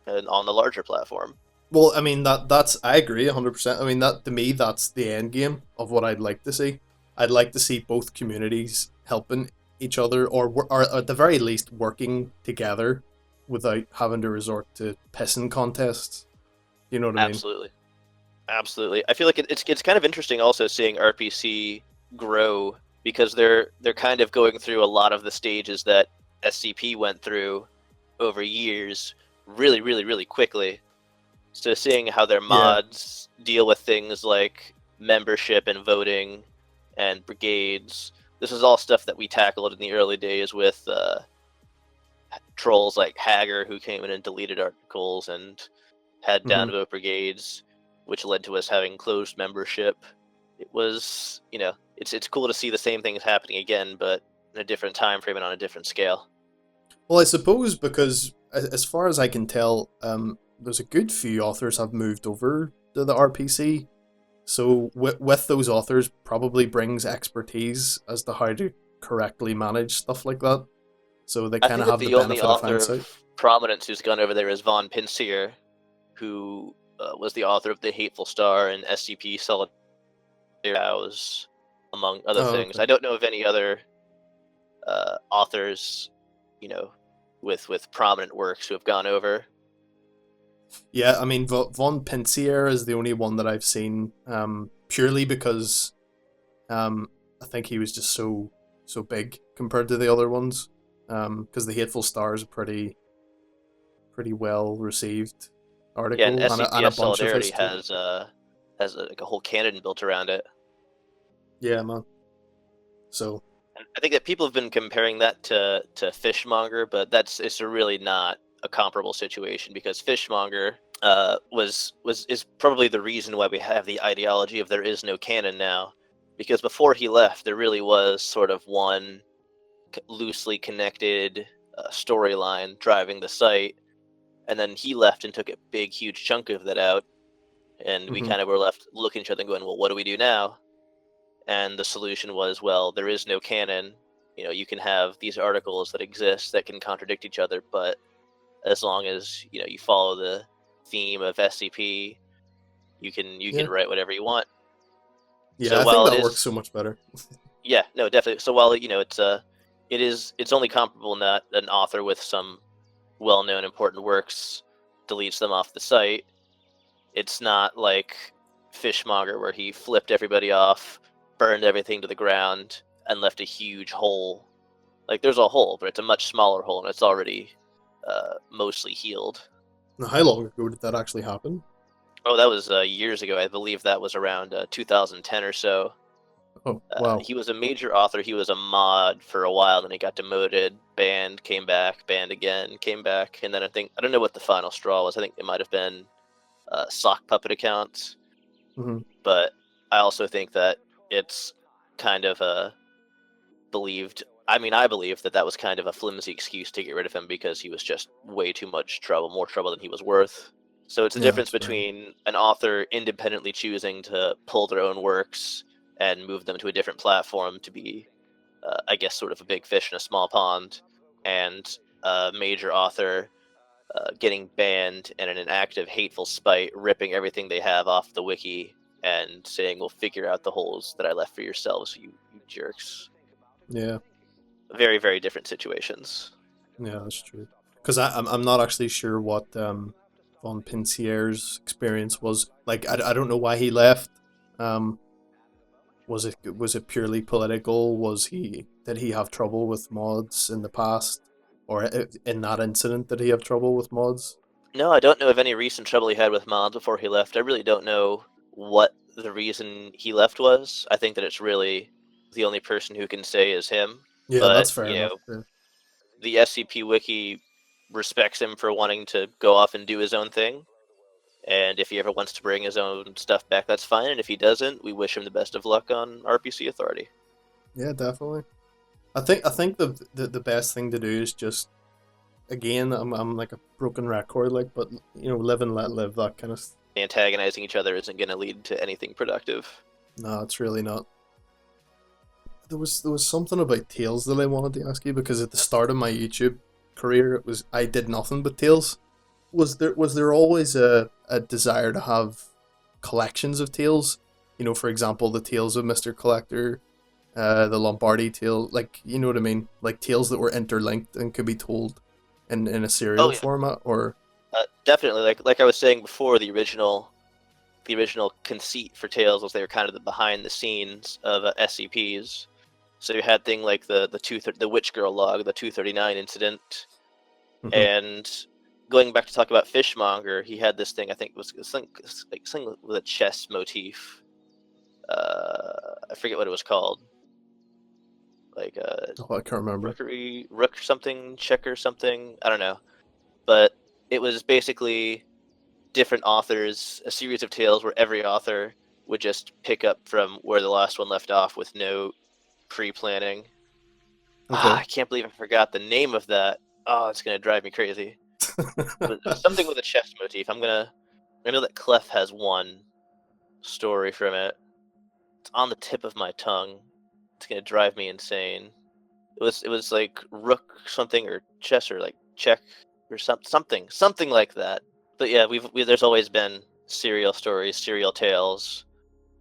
on the larger platform. Well, I mean, that's I agree 100%. I mean, that to me, that's the end game of what I'd like to see. I'd like to see both communities helping each other, or at the very least working together without having to resort to pissing contests. You know what I mean? Absolutely. I feel like it's kind of interesting also seeing RPC grow, because they're kind of going through a lot of the stages that SCP went through over years really, really, really quickly. So seeing how their mods deal with things like membership and voting and brigades, this is all stuff that we tackled in the early days with trolls like Hager, who came in and deleted articles and had downvote brigades, which led to us having closed membership. It was, it's cool to see the same things happening again, but in a different time frame and on a different scale. Well, I suppose because, as far as I can tell, there's a good few authors have moved over to the RPC, so with those authors probably brings expertise as to how to correctly manage stuff like that. So they kind of have the benefit of hindsight. The only author of prominence who's gone over there is Von Pinsier, who was the author of The Hateful Star and SCP Solidarity, among other things. Okay. I don't know of any other authors, with prominent works who have gone over. Yeah, I mean, Von Pincier is the only one that I've seen, purely because I think he was just so big compared to the other ones. Because the Hateful Star is a pretty well received Yeah, and article and a SCPS bunch of Solidarity history. has like a whole canon built around it. Yeah, man. So And I think that people have been comparing that to Fishmonger, but it's really not a comparable situation because Fishmonger is probably the reason why we have the ideology of there is no canon now, because before he left, there really was sort of one loosely connected storyline driving the site, and then he left and took a big, huge chunk of that out, and we mhm. kind of were left looking at each other and going, well, what do we do now? And the solution was, well, there is no canon. You know, you can have these articles that exist that can contradict each other, but as long as you follow the theme of SCP, you Yeah, can write whatever you want. yeah. So I think while it that works is, so much better. yeah, no, definitely. So while it's only comparable in that an author with some well-known important works deletes them off the site. It's not like Fishmonger where he flipped everybody off, burned everything to the ground, and left a huge hole. Like there's a hole, but it's a much smaller hole, and it's already mostly healed. Now, how long ago did that actually happen? Oh, that was years ago. I believe that was around 2010 or so. Oh, wow. He was a major author. He was a mod for a while, then he got demoted, banned, came back, banned again, came back, and then I don't know what the final straw was. I think it might have been sock puppet accounts, hmm but I also think that it's kind of believed. I mean, I believe that was kind of a flimsy excuse to get rid of him because he was just way too much trouble, more trouble than he was worth. So it's a Yeah, difference that's fair. between an author independently choosing to pull their own works and move them to a different platform to be, I guess, sort of a big fish in a small pond, and a major author getting banned and in an act of hateful spite, ripping everything they have off the wiki and saying, "We'll figure out the holes that I left for yourselves, you jerks." Yeah, Very, very different situations. yeah, that's true. Because I'm not actually sure what Von Pincier's experience was. Like, I don't know why he left. Um, was it purely political? Did he have trouble with mods in the past, or in that incident did he have trouble with mods? No, I don't know of any recent trouble he had with mods before he left. I really don't know what the reason he left was. I think that it's really the only person who can say is him. Yeah, But, that's fair enough. Yeah. the SCP Wiki respects him for wanting to go off and do his own thing. And if he ever wants to bring his own stuff back, that's fine. And if he doesn't, we wish him the best of luck on RPC Authority. Yeah, definitely. I think the best thing to do is just, again, I'm like a broken record, like, but live and let live, that kind of. Antagonizing each other isn't going to lead to anything productive. No, it's really not. There was something about Tales that I wanted to ask you, because at the start of my YouTube career, I did nothing but Tales. Was there always a desire to have collections of Tales? For example, the Tales of Mr. Collector, the Lombardi tale, like, you know what I mean, like tales that were interlinked and could be told in a Oh serial yeah, format, or. definitely. Like I was saying before, the original conceit for Tales was they were kind of the behind the scenes of SCPs. So you had thing like the Witch Girl log, the 239 incident, Mhm. and going back to talk about Fishmonger, he had this thing. I think it was something with a chess motif. I forget what it was called. Like Oh, I can't remember. rook something, checker something. I don't know, but it was basically different authors, a series of tales where every author would just pick up from where the last one left off with no pre-planning. Okay. I can't believe I forgot the name of that. Oh, it's gonna drive me crazy. It was something with a chess motif. I know that Clef has one story from it. It's on the tip of my tongue. It's gonna drive me insane. It was like rook something or chess or like check or something like that. But yeah, there's always been serial stories, serial tales,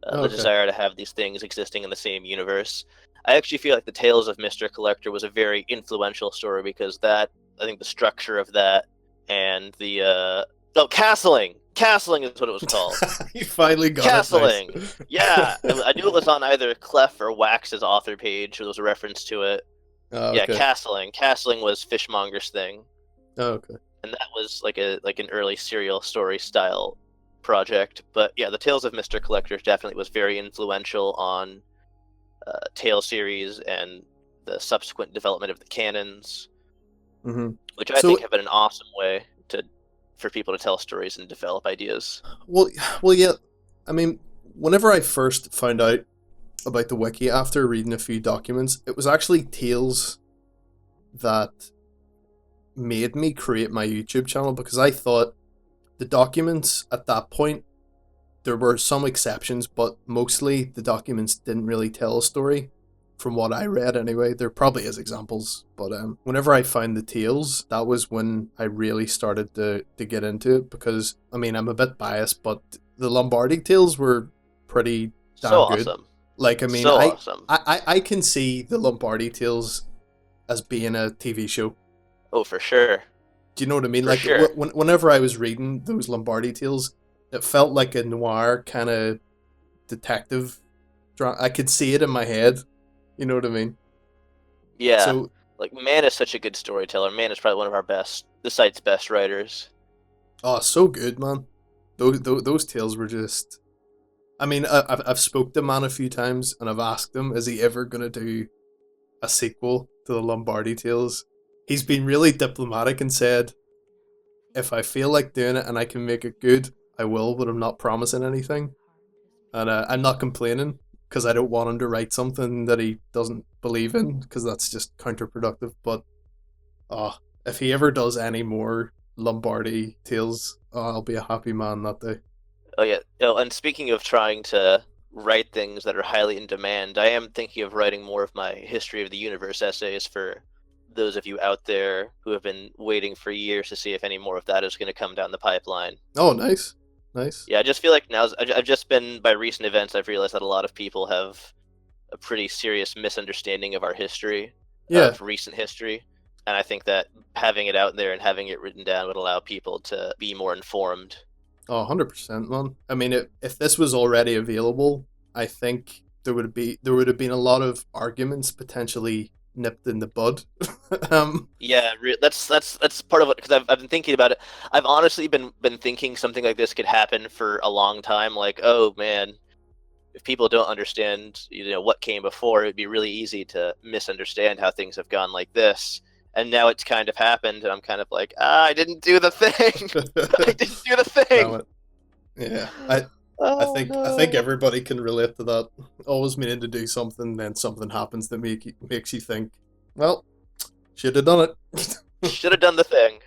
the Okay. desire to have these things existing in the same universe. I actually feel like the Tales of Mr. Collector was a very influential story because I think the structure of that and No, castling. Castling is what it was called. You finally got Castling. it. Nice. Yeah, I knew it was on either Clef or Wax's author page. There was a reference to it. Oh, Yeah, okay. castling. Castling was Fishmonger's thing, Oh, okay. and that was like an early serial story style project. But yeah, the Tales of Mr. Collector definitely was very influential on Tale series and the subsequent development of the canons, which I think have been an awesome way for people to tell stories and develop ideas. Well, yeah. I mean, whenever I first found out about the wiki after reading a few documents, it was actually Tales that made me create my YouTube channel, because I thought the documents at that point, there were some exceptions, but mostly the documents didn't really tell a story. From what I read anyway, there probably is examples, but whenever I found the tales, that was when I really started to get into it, because, I mean, I'm a bit biased, but the Lombardy tales were pretty damn So good. awesome. Like, I mean, so awesome. I can see the Lombardy tales as being a TV show. Oh, for sure. Do you know what I mean? For Like, sure. whenever I was reading those Lombardy tales, it felt like a noir kind of detective drama. I could see it in my head. You know what I mean? Yeah. So, like, Man is such a good storyteller. Man is probably one of the site's best writers. oh, so good, man. Those tales were just... I mean, I've spoke to Man a few times, and I've asked him, is he ever going to do a sequel to the Lombardy tales? He's been really diplomatic and said, if I feel like doing it and I can make it good, I will, but I'm not promising anything. And I'm not complaining, because I don't want him to write something that he doesn't believe in, because that's just counterproductive. But if he ever does any more Lombardy tales, I'll be a happy man that day. Oh, yeah. Oh, and speaking of trying to write things that are highly in demand, I am thinking of writing more of my History of the Universe essays for those of you out there who have been waiting for years to see if any more of that is going to come down the pipeline. Oh, nice. Nice. Yeah, I just feel like I've just been, by recent events, I've realized that a lot of people have a pretty serious misunderstanding of our history, of recent history. And I think that having it out there and having it written down would allow people to be more informed. Oh, 100%, man. I mean, if this was already available, I think there would have been a lot of arguments potentially nipped in the bud. Yeah, that's part of it, because I've been thinking about it. I've honestly been thinking something like this could happen for a long time. Like, oh man, if people don't understand, what came before, it'd be really easy to misunderstand how things have gone like this. And now it's kind of happened, and I'm kind of like, I didn't do the thing. I didn't do the thing. Yeah, I think everybody can relate to that. Always meaning to do something, then something happens that makes you think, well, should have done it. Should have done the thing.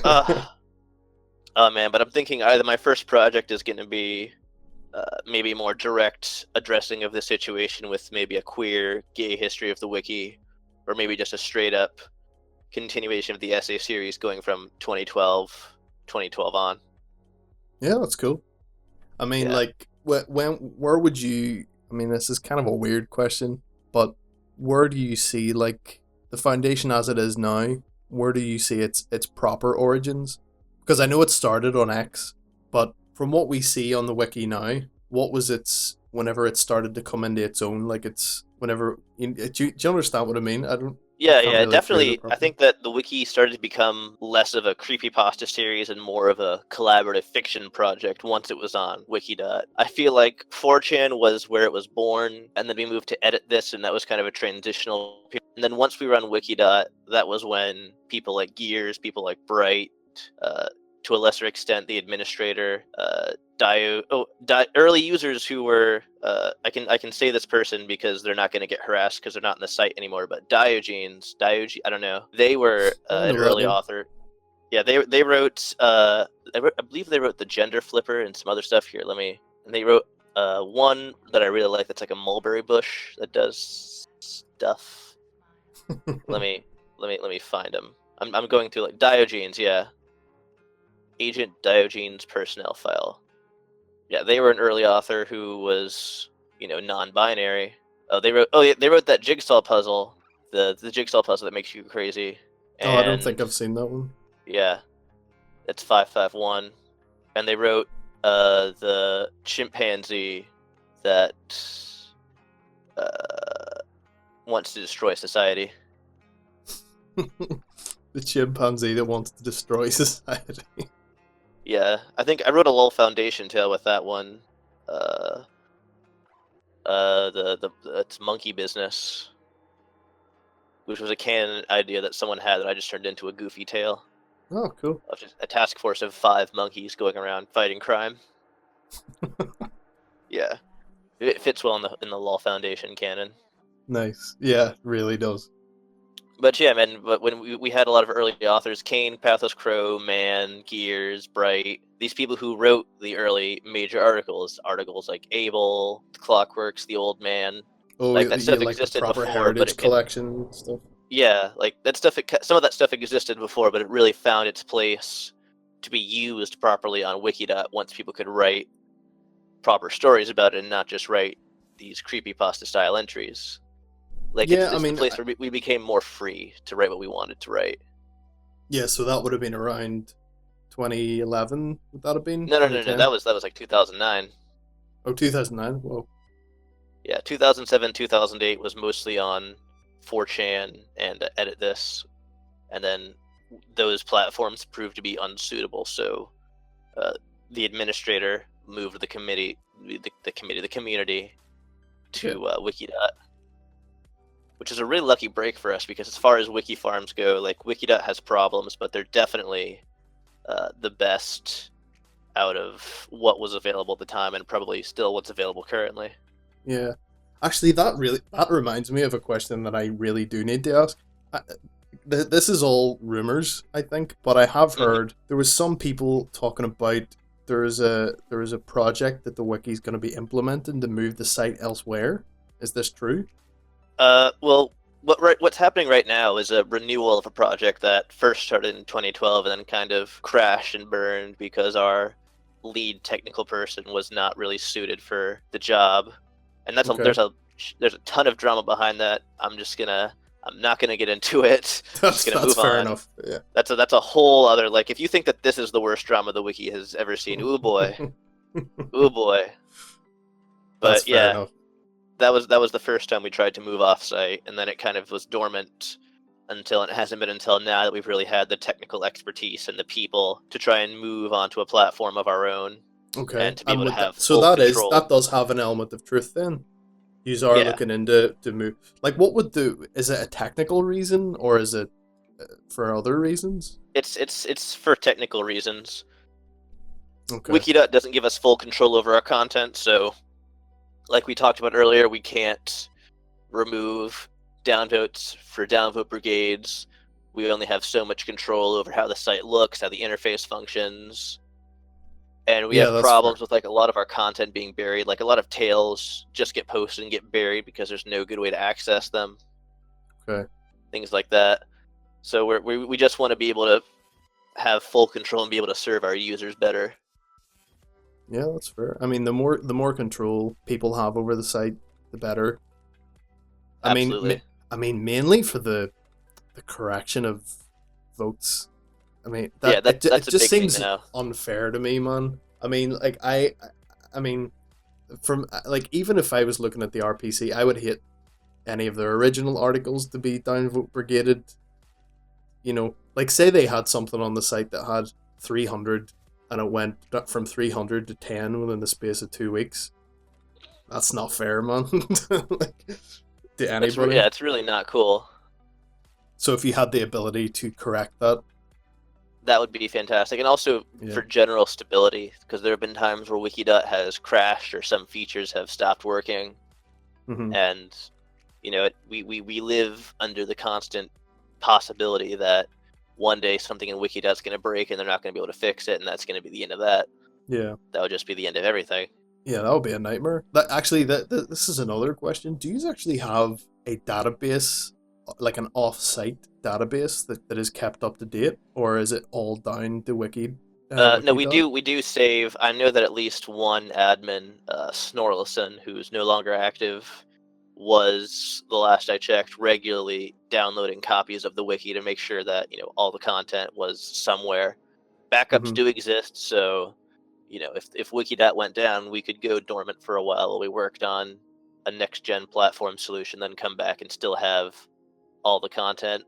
Oh man, but I'm thinking either my first project is going to be maybe more direct addressing of the situation with maybe a queer, gay history of the wiki, or maybe just a straight up continuation of the essay series going from 2012 on. Yeah, that's cool. I mean, like, where would you... I mean, this is kind of a weird question, but where do you see, like, the Foundation as it is now, where do you see its proper origins? Because I know it started on X, but from what we see on the wiki now, what was whenever it started to come into its own, like it's whenever... Do you understand what I mean? Yeah, really definitely. I think that the wiki started to become less of a creepypasta series and more of a collaborative fiction project once it was on Wikidot. I feel like 4chan was where it was born, and then we moved to Edit This, and that was kind of a transitional period. And then once we were on Wikidot, that was when people like Gears, people like Bright, to a lesser extent the administrator, early users who were I can say this person because they're not going to get harassed because they're not in the site anymore, but Diogenes, I don't know, they were an early author. Yeah, they wrote I believe they wrote the Gender Flipper and some other stuff here. And they wrote one that I really like that's like a mulberry bush that does stuff. let me find them. I'm going through like Diogenes, yeah. Agent Diogenes personnel file. Yeah, they were an early author who was, non-binary. They wrote that jigsaw puzzle, the jigsaw puzzle that makes you crazy. I don't think I've seen that one. Yeah, it's 551. and they wrote the chimpanzee that wants to destroy society. The chimpanzee that wants to destroy society. Yeah, I think I wrote a little foundation tale with that one. It's monkey business, which was a canon idea that someone had that I just turned into a goofy tale. Oh, cool. Of just a task force of 5 monkeys going around fighting crime. Yeah, it fits well in the Law Foundation canon. Nice. Yeah, really does. But yeah, man. But when we had a lot of early authors, Kane, Pathos Crow, Man, Gears, Bright, these people who wrote the early major articles like Abel, Clockworks, The Old Man. Oh, Like that stuff like the existed proper before, heritage but collection stuff. Yeah, like that stuff. Some of that stuff existed before, but it really found its place to be used properly on Wikidot once people could write proper stories about it and not just write these creepypasta style entries. Like Yeah, it's the place where we became more free to write what we wanted to write. Yeah, so that would have been around 2011. Would that have been? No. That was like 2009. Oh, 2009. Whoa. Yeah, 2007, 2008 was mostly on 4chan and Edit This, and then those platforms proved to be unsuitable. So the administrator moved the community to Wikidot, which is a really lucky break for us because as far as wiki farms go, like Wikidot has problems, but they're definitely the best out of what was available at the time and probably still what's available currently. Yeah. Actually, that reminds me of a question that I really do need to ask. This is all rumors, I think, but I have heard there was some people talking about there is a project that the wiki is going to be implementing to move the site elsewhere. Is this true? Well, what's happening right now is a renewal of a project that first started in 2012 and then kind of crashed and burned because our lead technical person was not really suited for the job, and there's a ton of drama behind that. I'm not gonna get into it. That's fair enough. Yeah. That's a whole other, like, if you think that this is the worst drama the wiki has ever seen, ooh boy. Ooh boy. But that's fair enough. that was the first time we tried to move offsite, and then it kind of was dormant until it hasn't been until now that we've really had the technical expertise and the people to try and move onto a platform of our own. Okay. And to be able to have so control. that does have an element of truth then. You are looking into to move. Like, what would is it a technical reason or is it for other reasons? It's for technical reasons. Okay. Wikidot doesn't give us full control over our content, so like we talked about earlier, we can't remove downvotes for downvote brigades. We only have so much control over how the site looks, how the interface functions. And we have problems with like a lot of our content being buried. Like a lot of tales just get posted and get buried because there's no good way to access them. Okay. Things like that. So we just want to be able to have full control and be able to serve our users better. Yeah, that's fair. I mean, the more control people have over the site, the better. Absolutely. I mean, mainly for the correction of votes. I mean, it just seems unfair to me, man. I mean, like I mean, from like even if I was looking at the RPC, I would hate any of their original articles to be downvote brigaded. You know, like say they had something on the site that had 300 and it went from 300 to 10 within the space of 2 weeks. That's not fair, man. Like, to anybody. It's really not cool. So if you had the ability to correct that, that would be fantastic. And also for general stability, because there have been times where Wikidot has crashed or some features have stopped working. Mm-hmm. And, you know, we live under the constant possibility that one day something in Wikidot's going to break and they're not going to be able to fix it, and that's going to be the end of that. Yeah. That would just be the end of everything. Yeah, that would be a nightmare. This is another question. Do you actually have a database, like an off-site database that is kept up to date, or is it all down to Wiki? No, we do save. I know that at least one admin, Snorlison, who's no longer active, was, the last I checked, regularly downloading copies of the wiki to make sure that, you know, all the content was somewhere. Backups do exist, so if Wikidot went down, we could go dormant for a while. We worked on a next-gen platform solution, then come back and still have all the content.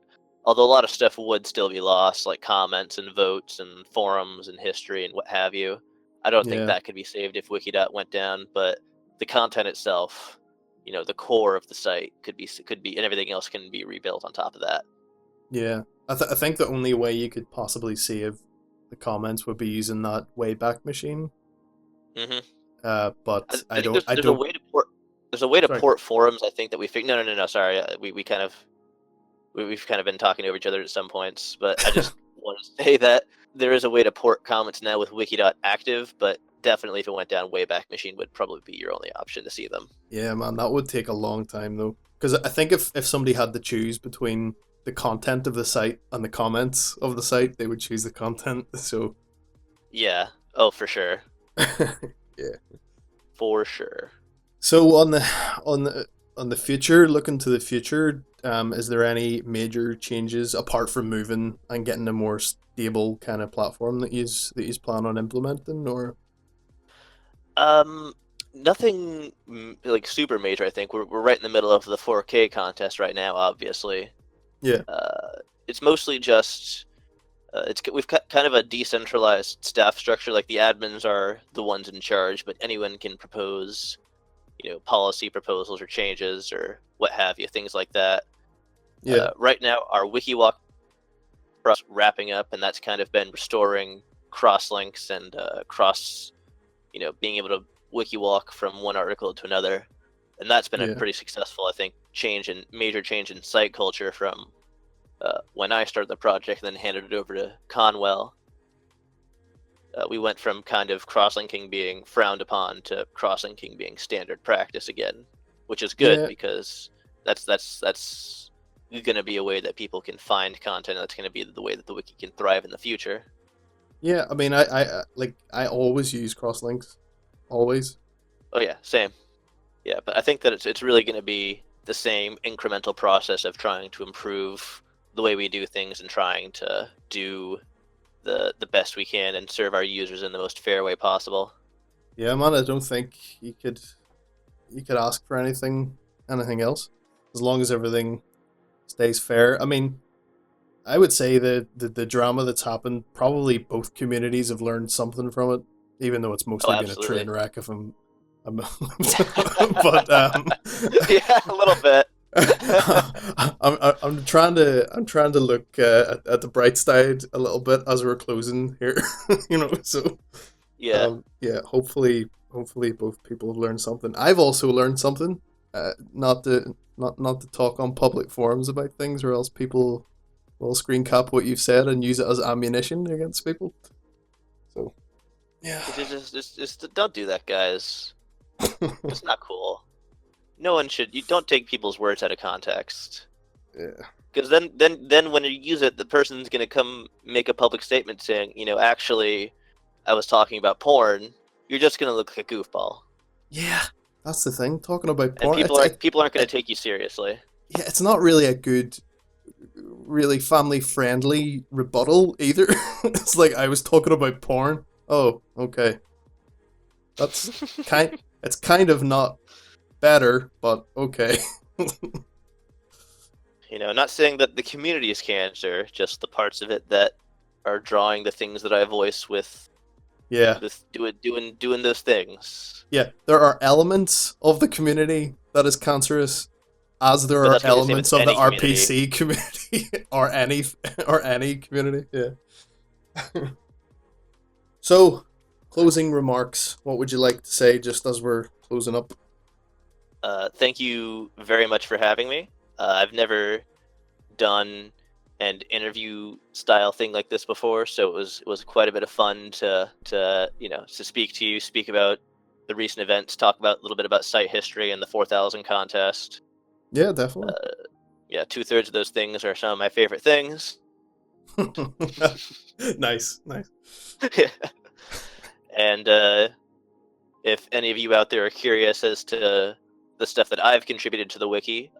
Although a lot of stuff would still be lost, like comments and votes and forums and history and what have you. I don't think Yeah. that could be saved if Wikidot went down, but the content itself, the core of the site could be, and everything else can be rebuilt on top of that. Yeah. I think the only way you could possibly save the comments would be using that Wayback Machine. Mm-hmm. But I think don't. there's a way to port. There's a way to Sorry. port forums. I think that we figured. No. Sorry, we've kind of been talking over each other at some points, but I just want to say that there is a way to port comments now with Wikidot active, but definitely if it went down, Wayback Machine would probably be your only option to see them. Yeah, man, that would take a long time though. Because I think if somebody had to choose between the content of the site and the comments of the site, they would choose the content. So Yeah. Oh, for sure. yeah. For sure. So on the future, looking to the future, is there any major changes apart from moving and getting a more stable kind of platform that you plan on implementing, or? Nothing like super major. I think we're right in the middle of the 4K contest right now. Obviously. Yeah. It's mostly just we've got kind of a decentralized staff structure. Like the admins are the ones in charge, but anyone can propose, policy proposals or changes or what have you, things like that. Yeah. Right now, our WikiWalk is wrapping up, and that's kind of been restoring crosslinks and being able to WikiWalk from one article to another, and that's been a pretty successful, I think, major change in site culture from when I started the project and then handed it over to Conwell. We went from kind of crosslinking being frowned upon to crosslinking being standard practice again, which is good because that's going to be a way that people can find content. That's going to be the way that the wiki can thrive in the future. Yeah, I mean, I always use crosslinks, always. Oh yeah, same. Yeah, but I think that it's really going to be the same incremental process of trying to improve the way we do things and trying to do the best we can and serve our users in the most fair way possible. Yeah, man, I don't think you could ask for anything else, as long as everything stays fair. I mean, I would say that the drama that's happened, probably both communities have learned something from it, even though it's mostly been a train wreck of them. But yeah, a little bit. I'm trying to look at the bright side a little bit as we're closing here, So yeah, Hopefully both people have learned something. I've also learned something. Not to talk on public forums about things, or else people will screen cap what you've said and use it as ammunition against people. So yeah, just don't do that, guys. It's not cool. No one should. You don't take people's words out of context. Yeah. Because then when you use it, the person's gonna come make a public statement saying, actually, I was talking about porn. You're just gonna look like a goofball. Yeah, that's the thing. Talking about porn, and people aren't gonna take you seriously. Yeah, it's not really a good, really family friendly rebuttal either. It's like, I was talking about porn. Oh, okay. That's it's kind of not better, but okay. Not saying that the community is cancer, just the parts of it that are drawing the things that I voice with. Yeah. With doing those things. Yeah, there are elements of the community that is cancerous, as there are elements of the RPC community or any community. Yeah. So, closing remarks. What would you like to say just as we're closing up? Thank you very much for having me. I've never done an interview style thing like this before, so it was quite a bit of fun to speak to you, speak about the recent events, talk about a little bit about site history and the 4000 contest. Yeah, definitely. 2/3 of those things are some of my favorite things. Nice. And if any of you out there are curious as to the stuff that I've contributed to the wiki,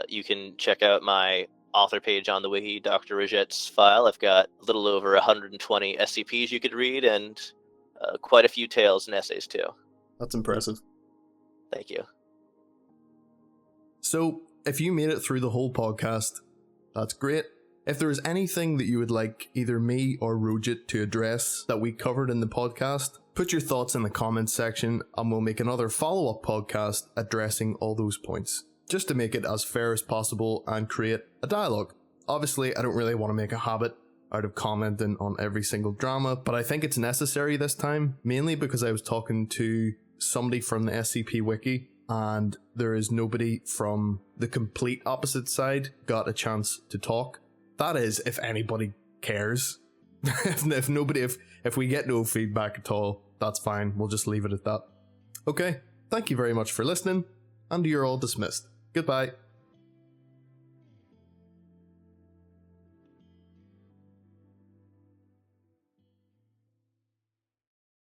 you can check out my author page on the wiki, Dr. Roget's file. I've got a little over 120 SCPs you could read, and quite a few tales and essays too. That's impressive. Thank you. So, if you made it through the whole podcast, that's great. If there is anything that you would like either me or Roget to address that we covered in the podcast, put your thoughts in the comments section and we'll make another follow-up podcast addressing all those points, just to make it as fair as possible and create a dialogue. Obviously, I don't really want to make a habit out of commenting on every single drama, but I think it's necessary this time, mainly because I was talking to somebody from the SCP Wiki, and there is nobody from the complete opposite side got a chance to talk. That is, if anybody cares. if we get no feedback at all, that's fine. We'll just leave it at that. Okay, thank you very much for listening, and you're all dismissed. Goodbye.